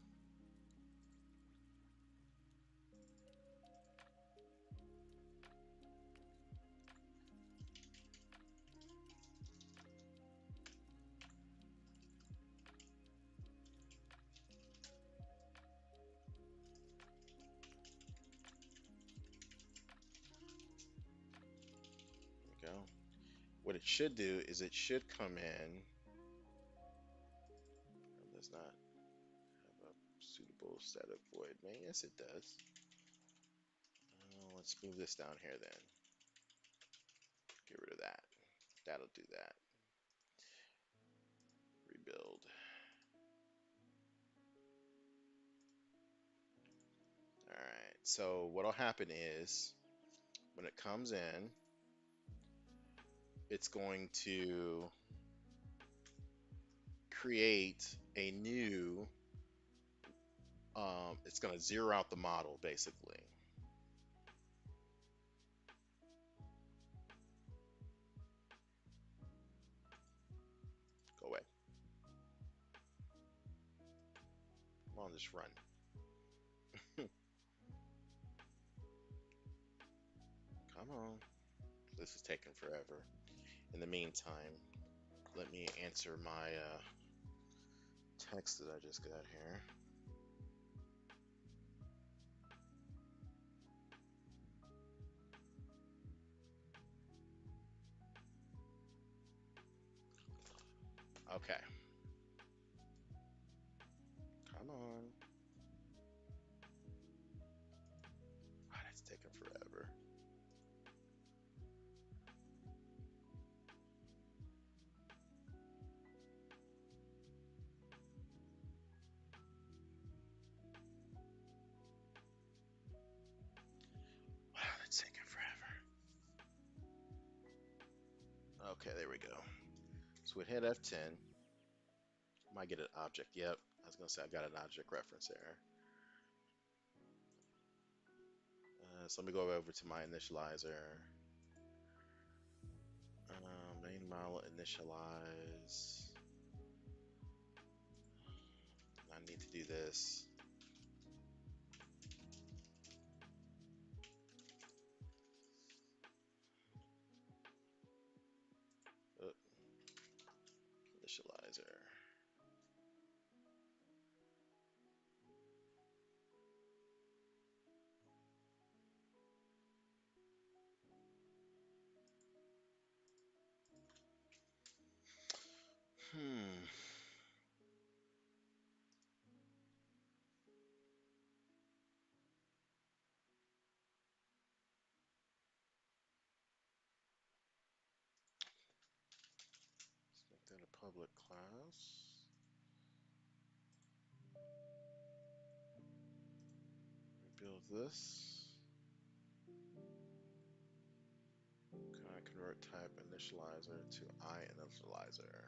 There we go. What it should do is it should come in. It does not have a suitable static void main. Yes, it does. Let's move this down here then. Get rid of that. That'll do that. Rebuild. Alright, so what'll happen is when it comes in, it's going to create a new, it's going to zero out the model basically. Go away. Come on, just run. Come on. This is taking forever. In the meantime, let me answer my text that I just got here. Okay. Come on. Wow, that's taking forever. Wow, that's taking forever. Okay, there we go. So we hit F10. Might get an object. Yep. I was gonna say I got an object reference there. So let me go over to my initializer. Main model initialize. I need to do this. Initializer. Let's make that a public class. Rebuild this. Can I convert type initializer to Ienumerable?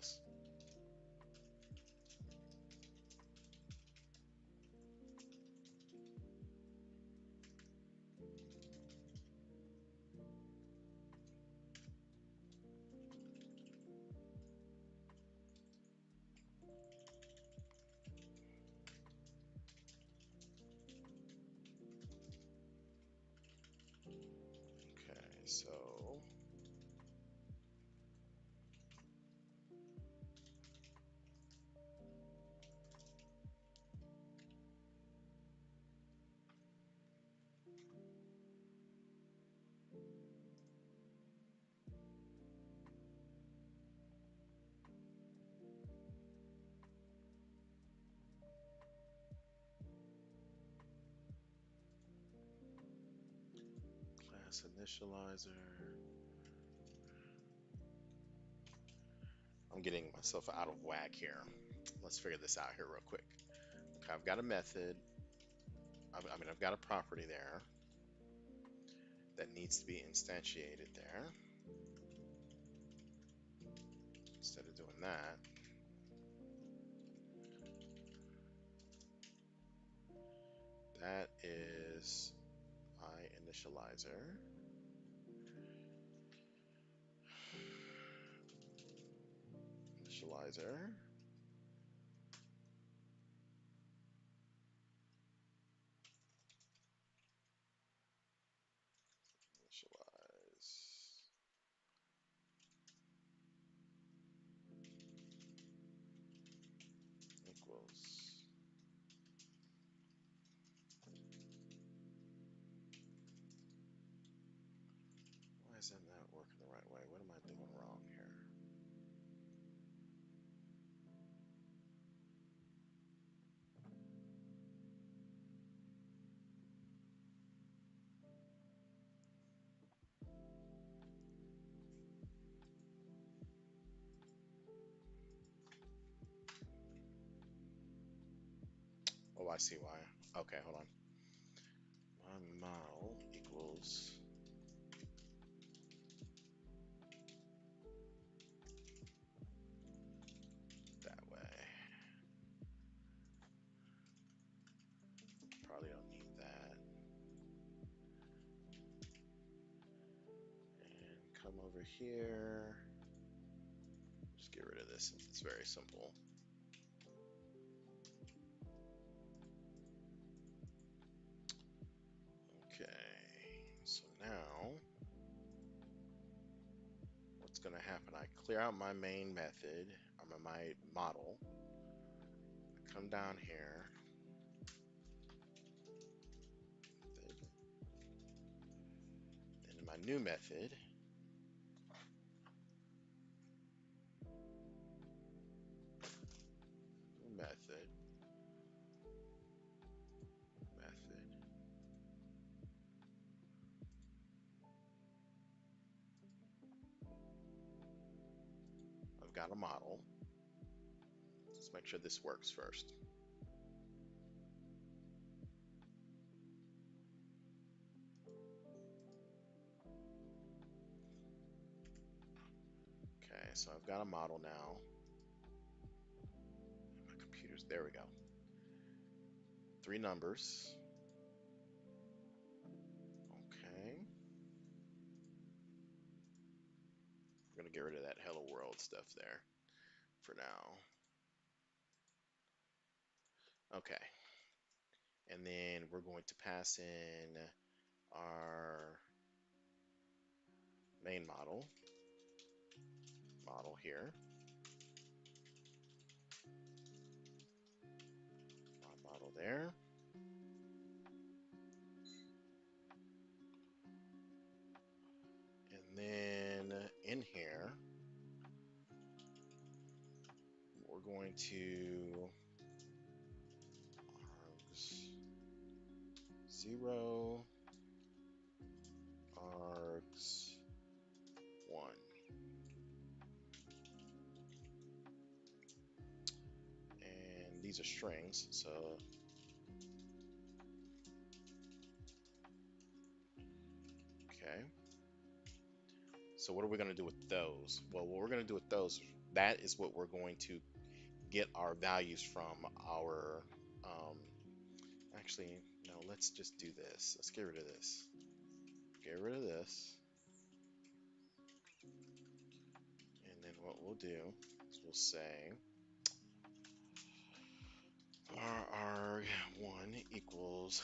class. Okay, so class initializer. I'm getting myself out of whack here. Let's figure this out here real quick. Okay, I've got a method. I've got a property there that needs to be instantiated there. Instead of doing that, that is Ienumerable. Initializer. Initialize equals. Why isn't that working the right way? What am I doing wrong here? Oh, I see why. Okay, hold on. My model equals that way. Probably don't need that. And come over here. Just get rid of this since it's very simple. Okay, so now what's going to happen? I clear out my main method, my model. I come down here. And my new method. Method. I've got a model. Let's make sure this works first. Okay, so I've got a model now. My computer's, there we go. 3 numbers. Okay. We're gonna get rid of that hello world stuff there for now. Okay. And then we're going to pass in our main model here. My model there. And then in here, we're going to args 0, args 1. And these are strings, so okay. So what are we going to do with those? Well, what we're going to do with those, That is what we're going to get our values from our, um, actually, no, let's just do this. Let's get rid of this. Get rid of this. And then what we'll do is we'll say arg1 equals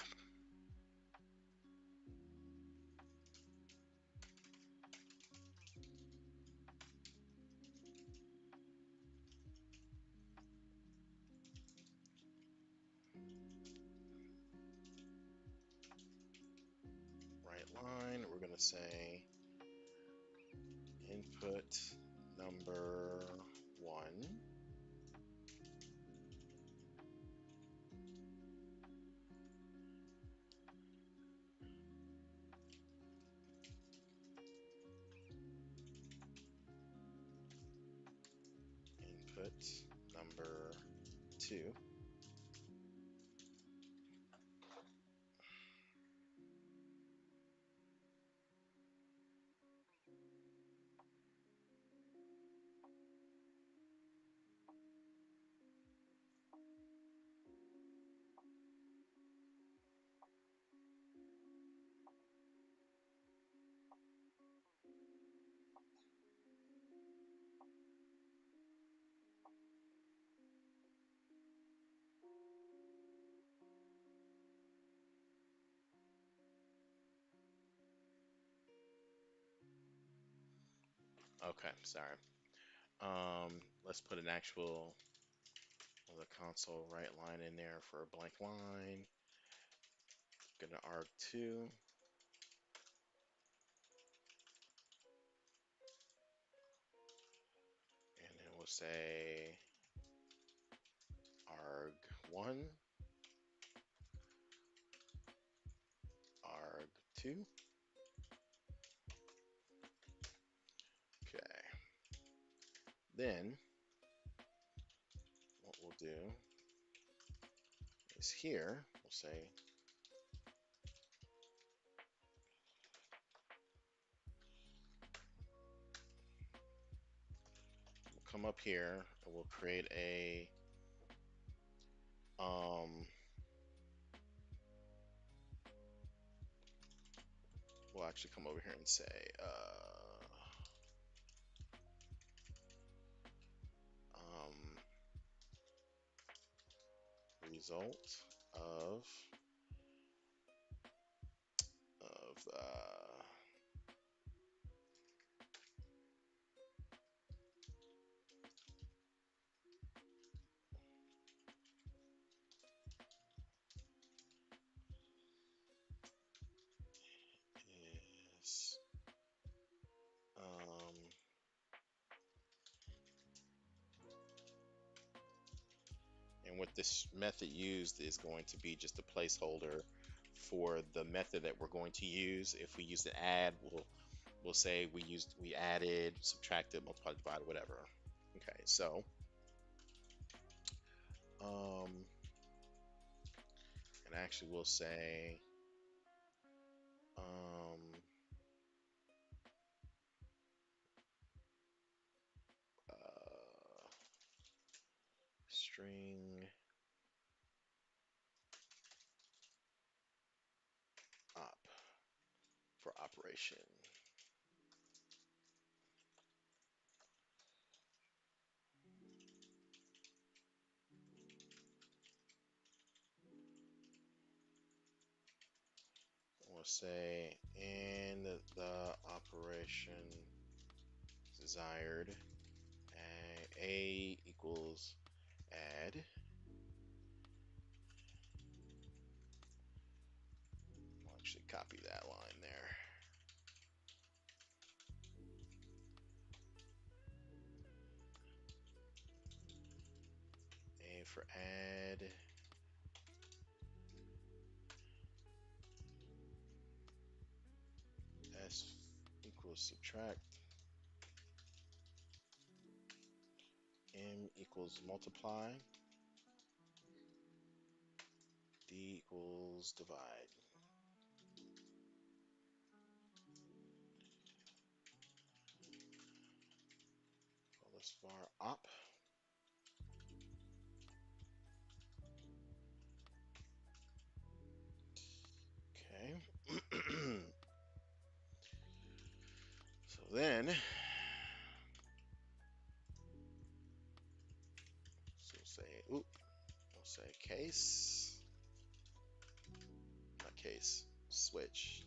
right line. We're going to say input number 1 input number 2. Okay, sorry. Let's put an actual the console right line in there for a blank line. Gonna arg2, and then we'll say arg1, arg2. Okay. Then what we'll do is here we'll say we'll come up here and we'll create a we'll actually come over here and say um, result of is and what this method used is going to be just a placeholder for the method that we're going to use. If we use the add, we'll say we added, subtracted, multiplied, divided, whatever. Okay, so and actually we'll say uh, string op for operation. We'll say in the operation desired, a equals add. I'll actually copy that line there. A for add. S equals subtract. M equals multiply. D equals divide. Plus var op. Okay. So then, so say, we'll say case, not case, switch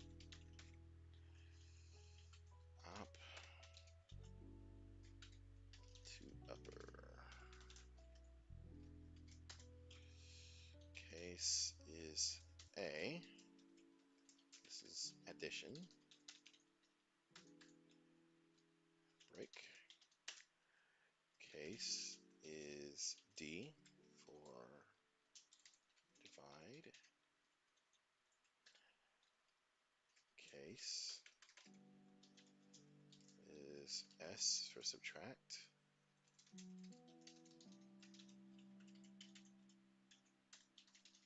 op to upper. Case is A. This is addition. Break. Case is D for divide. Case is S for subtract.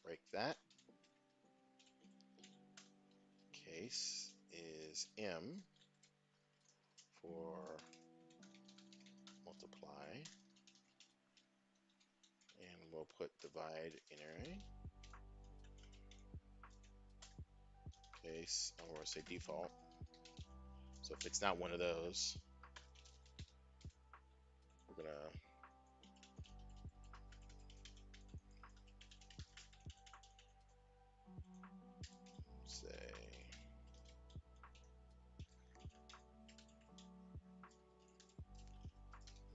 Break that. Case is M for multiply. And we'll put divide in array. Case, or say default. So if it's not one of those, we're gonna say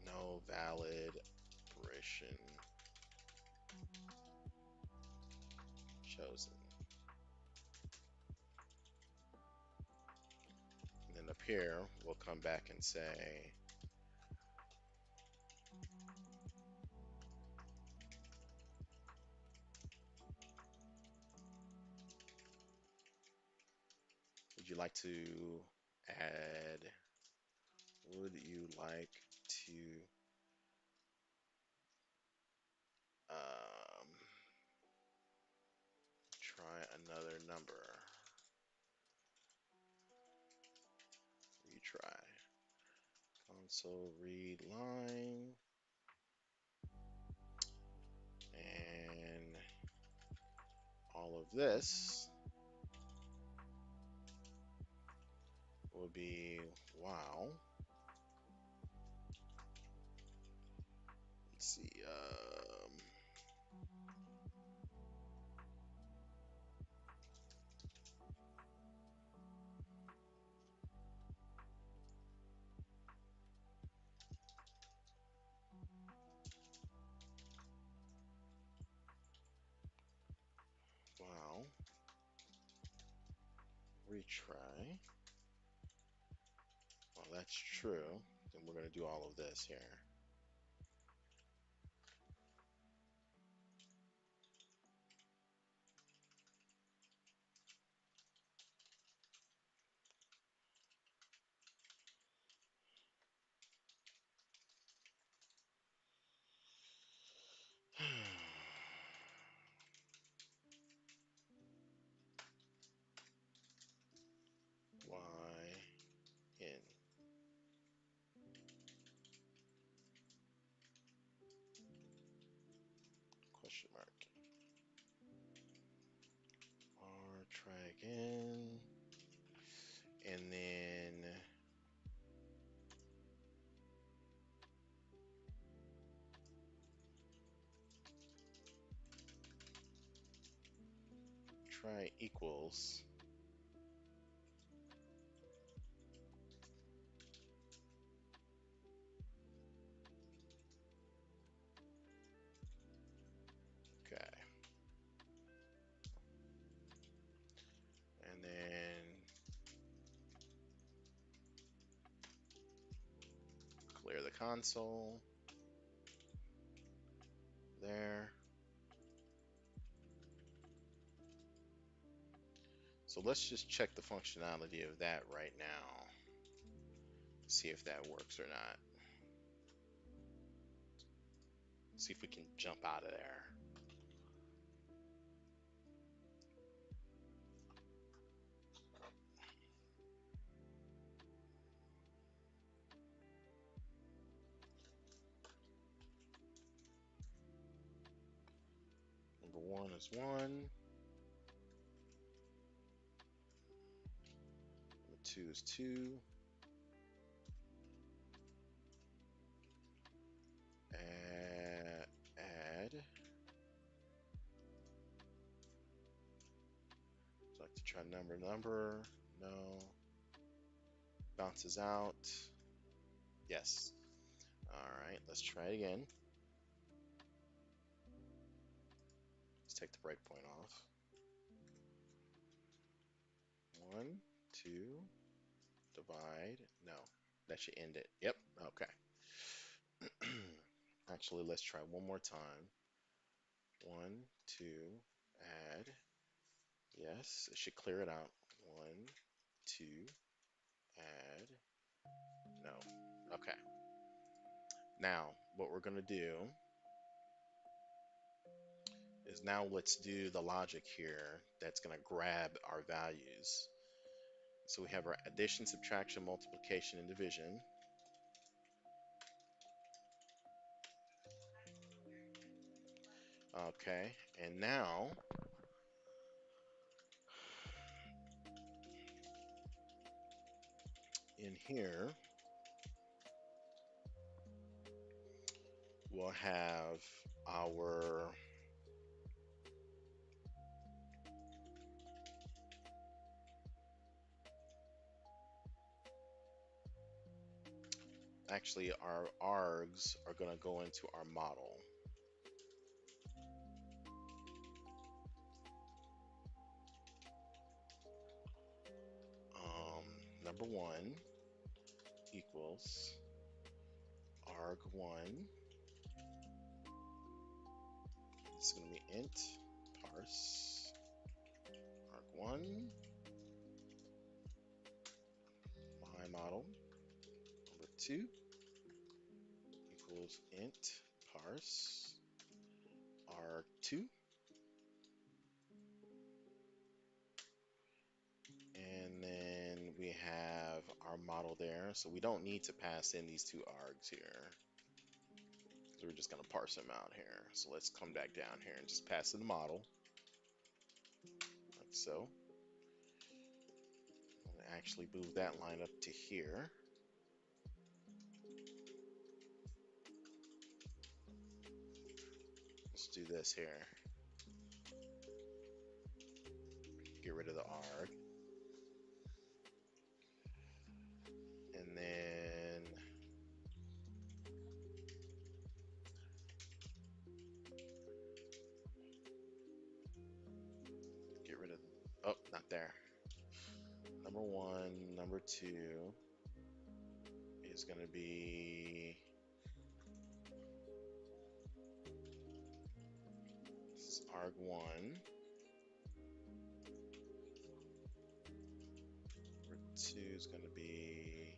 no valid operation chosen. And then up here, we'll come back and say would you like to add, would you like to um, try another number? Retry. Console read line. And all of this will be wow. Let's see. Wow. Retry. Well, that's true. Then we're going to do all of this here. Y in question mark. R try again. And then try equals. Okay. And then clear the console. There. So let's just check the functionality of that right now. See if that works or not. See if we can jump out of there. Number 1 is 1. Number 2 is 2. Add. So I like to try number. No. Bounces out. Yes. Alright, let's try it again. Let's take the breakpoint off. 1, 2, divide. No, that should end it. Yep, okay. Actually, let's try one more time. 1, 2, add. Yes, it should clear it out. 1, 2, add. No. Okay. Now, what we're going to do is now let's do the logic here that's going to grab our values. So we have our addition, subtraction, multiplication, and division. Okay, and now in here we'll have our actually our args are going to go into our model. Number 1 equals arg1. This is going to be int parse arg1 my model. Number 2 equals int parse arg2. And then we have our model there. So we don't need to pass in these two args here. So we're just going to parse them out here. So let's come back down here and just pass in the model. Like so. And actually move that line up to here. Let's do this here. Get rid of the arg. And then get rid of, oh, not there. Number 1, number 2 is going to be arg1. Number 2 is going to be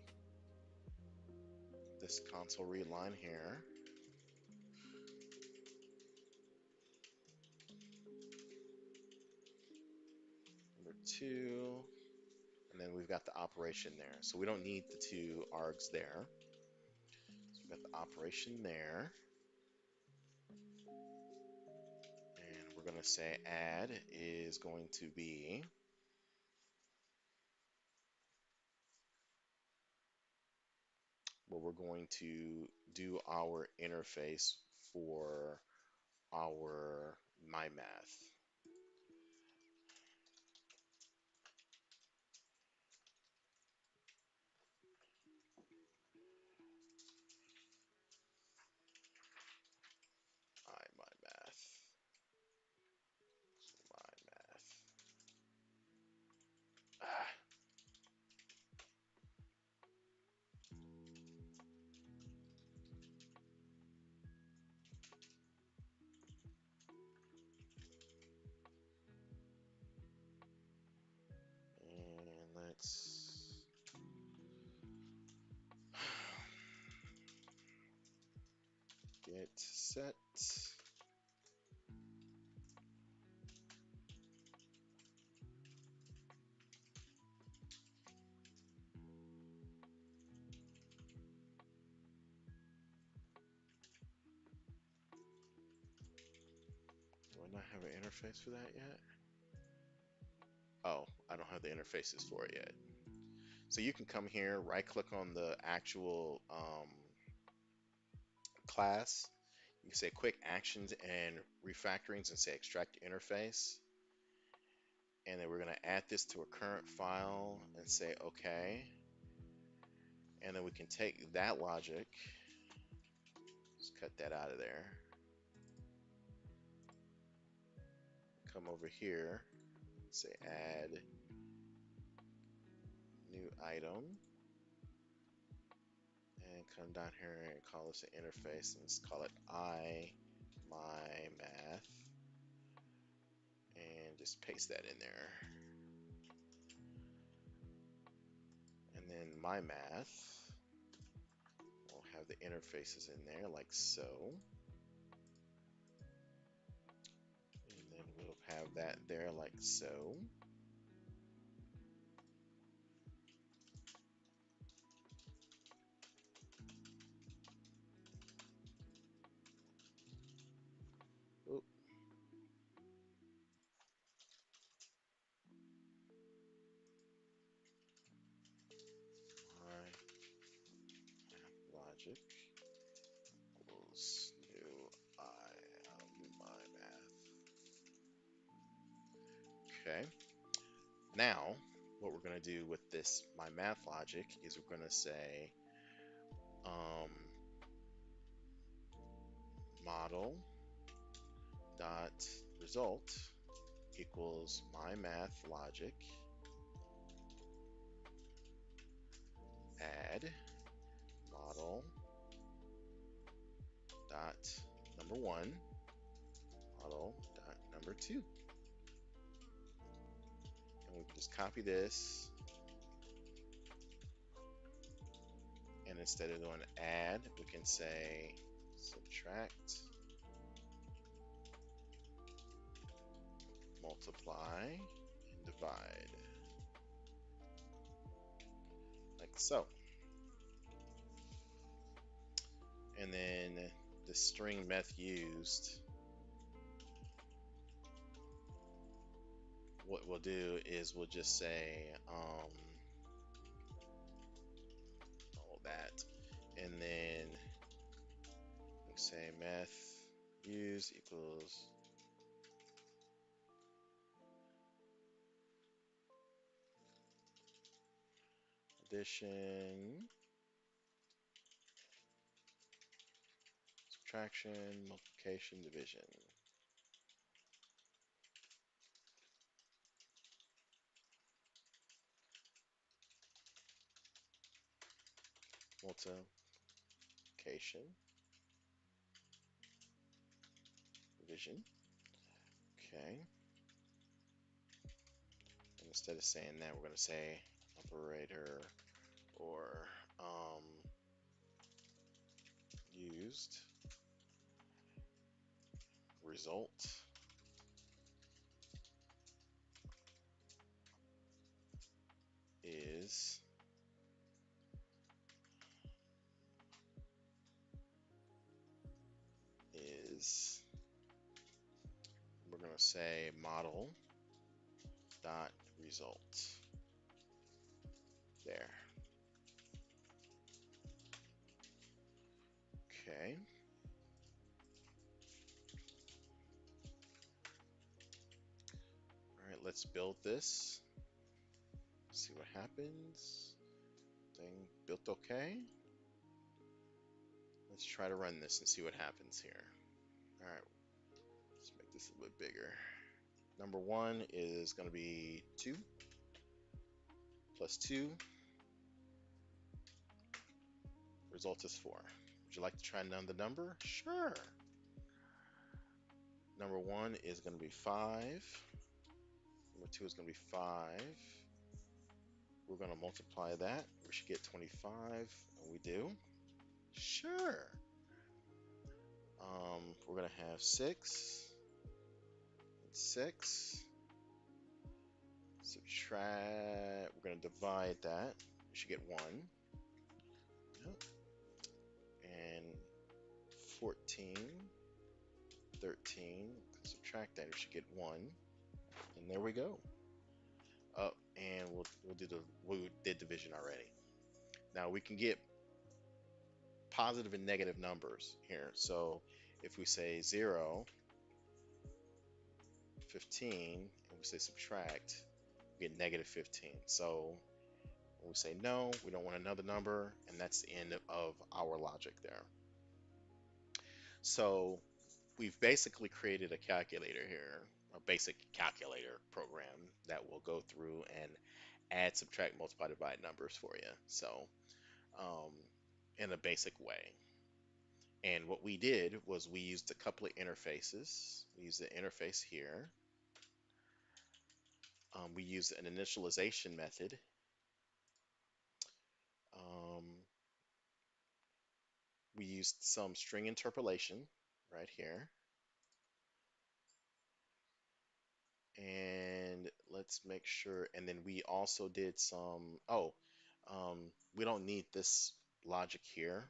this console read line here. Number 2, and then we've got the operation there. So we don't need the two args there. So we've got the operation there. And we're going to say add is going to be where we're going to do our interface for our MyMath. Ah. And let's get set. Do I not have an interface for that yet? Oh, I don't have the interfaces for it yet. So you can come here, right click on the actual class. You can say quick actions and refactorings and say extract interface. And then we're going to add this to a current file and say okay. And then we can take that logic, just cut that out of there. Come over here, say add new item, and come down here and call this an interface, and let's call it my math, and just paste that in there. And then my math will have the interfaces in there like so. And then we'll have that there like so. Oop. My logic equals new my math. Okay. Now, what we're going to do with this my math logic is we're going to say model dot result equals my math logic add model dot number one model dot number two, and we can just copy this, and instead of doing add we can say subtract, multiply, and divide like so. And then the string meth used, what we'll do is we'll just say all that, and then we say meth use equals addition, subtraction, multiplication, division. Multiplication, division. Okay. And instead of saying that, we're going to say operator or used result is we're going to say model dot result there. Okay. All right, let's build this. See what happens. Thing built okay. Let's try to run this and see what happens here. All right, let's make this a little bit bigger. Number one is going to be 2 plus 2. Result is 4. Would you like to try another number? Sure. Number 1 is going to be 5. Number 2 is going to be 5. We're going to multiply that. We should get 25. And we do. Sure. We're going to have 6. And 6. Subtract. We're going to divide that. We should get 1. Yep. And 14. 13. Subtract that, we should get 1. And there we go. Up, and we did division already. Now we can get positive and negative numbers here. So if we say 0, 15, and we say subtract, we get negative 15. So when we say no, we don't want another number, and that's the end of our logic there. So we've basically created a calculator here, a basic calculator program that will go through and add, subtract, multiply, divide numbers for you. So um, in a basic way. And what we did was we used a couple of interfaces. We used the interface here. We used an initialization method. Um, we used some string interpolation right here. And let's make sure. And then we also did some, we don't need this logic here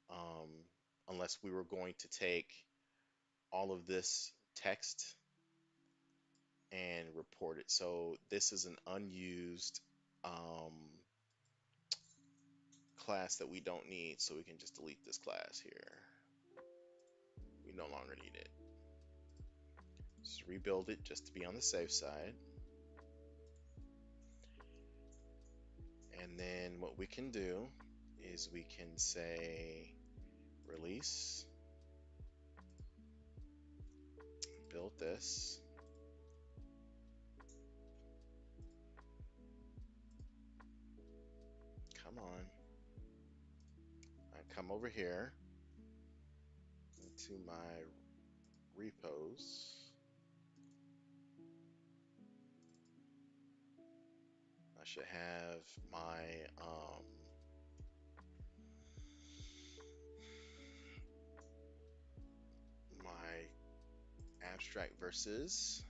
um, unless we were going to take all of this text and report it. So this is an unused class that we don't need, so we can just delete this class here. We no longer need it. Just rebuild it just to be on the safe side. And then what we can do is we can say release, build this. Come on. I come over here into my repos. I should have my abstract versus,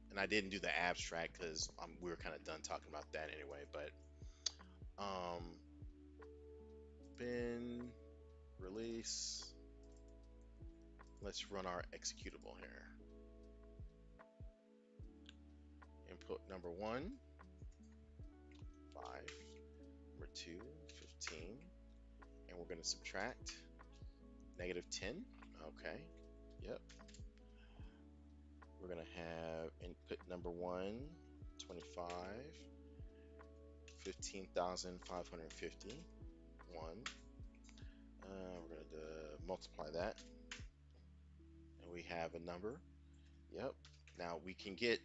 and I didn't do the abstract because we were kind of done talking about that anyway, but bin release, let's run our executable here. Input number 1, 5, number 2, 15, and we're going to subtract negative 10. Okay, yep. We're going to have input number 1, 25, 15,550, 1. We're going to multiply that, and we have a number. Yep. Now we can get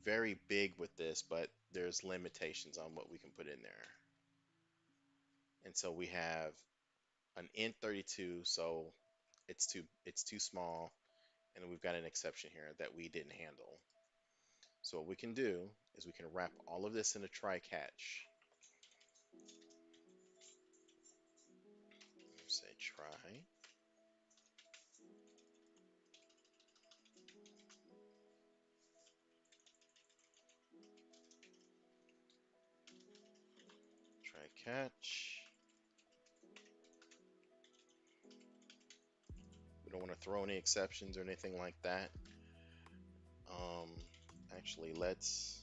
very big with this, but there's limitations on what we can put in there. And so we have an int32, so it's too small, and we've got an exception here that we didn't handle. So what we can do is we can wrap all of this in a try catch. Say try. Try catch. We don't want to throw any exceptions or anything like that. Actually, let's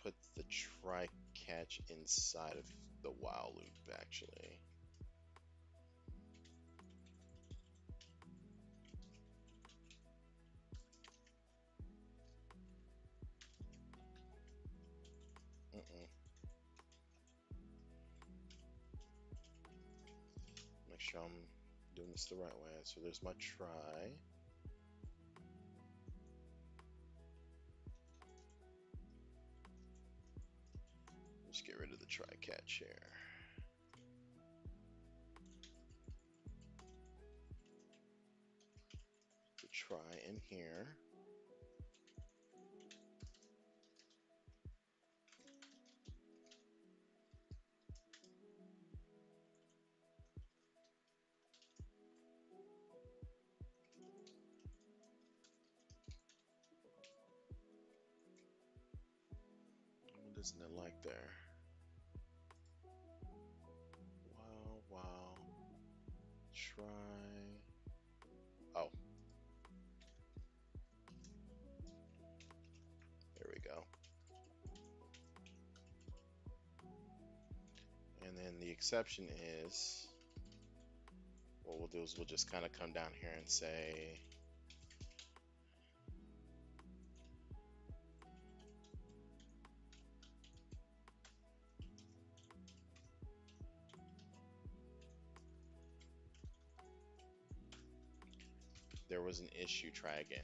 put the try catch inside of the while loop, actually. Make sure I'm doing this the right way. So there's my try. Just get rid of the try catch here. The try in here. What isn't it like there? Wow. Try. Oh. And the exception is, what we'll do is we'll just kind of come down here and say, there was an issue, try again.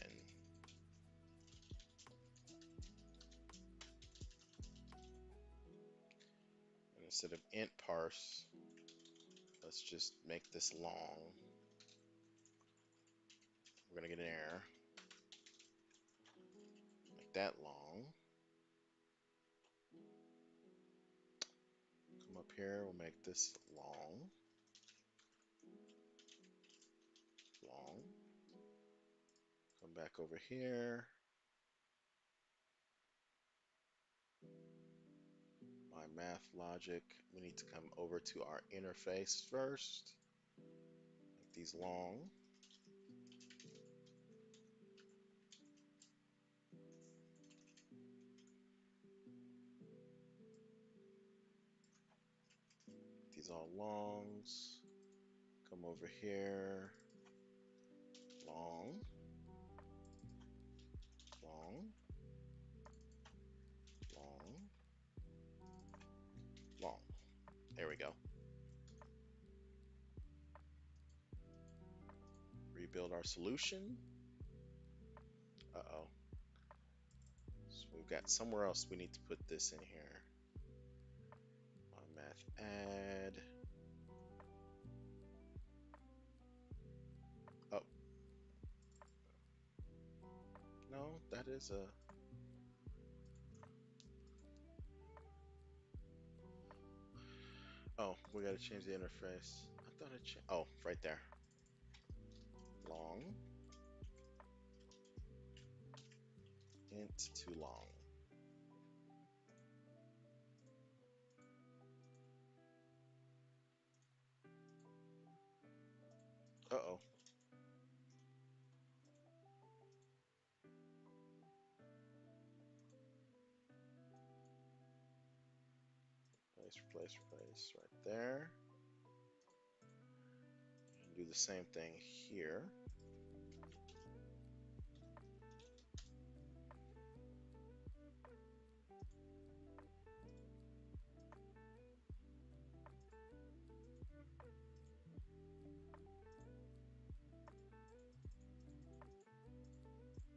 And instead of int parse, let's just make this long. We're gonna get an error. Make that long. Come up here, we'll make this long. Long. Come back over here. My math logic, we need to come over to our interface first. Make these long. These all longs. Come over here. Long. Long. Long. Long. There we go. Rebuild our solution. Uh-oh. So we've got somewhere else we need to put this in here. Math add. Oh. No, that is a... Oh, we gotta change the interface. I thought it changed. Oh, right there. Long. Int too long. Uh-oh. Replace right there. And do the same thing here.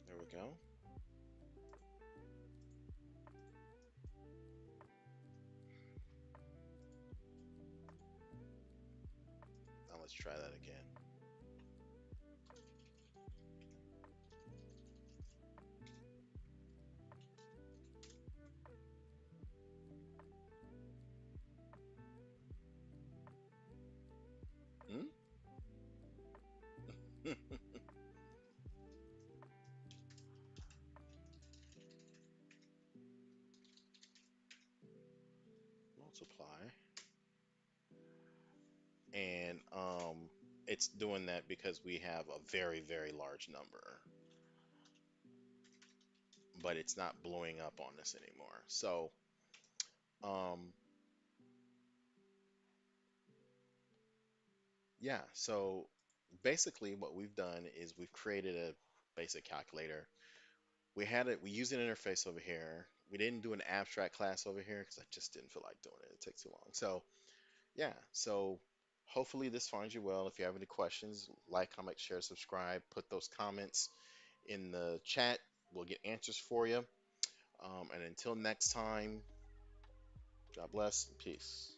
There we go. Now let's try that again. Hmm? Multiply. And it's doing that because we have a very, very large number. But it's not blowing up on us anymore. So, um, yeah, so basically what we've done is we've created a basic calculator. We used an interface over here. We didn't do an abstract class over here because I just didn't feel like doing it. It takes too long. So yeah, so hopefully this finds you well. If you have any questions, like, comment, share, subscribe, put those comments in the chat. We'll get answers for you. And until next time, God bless and peace.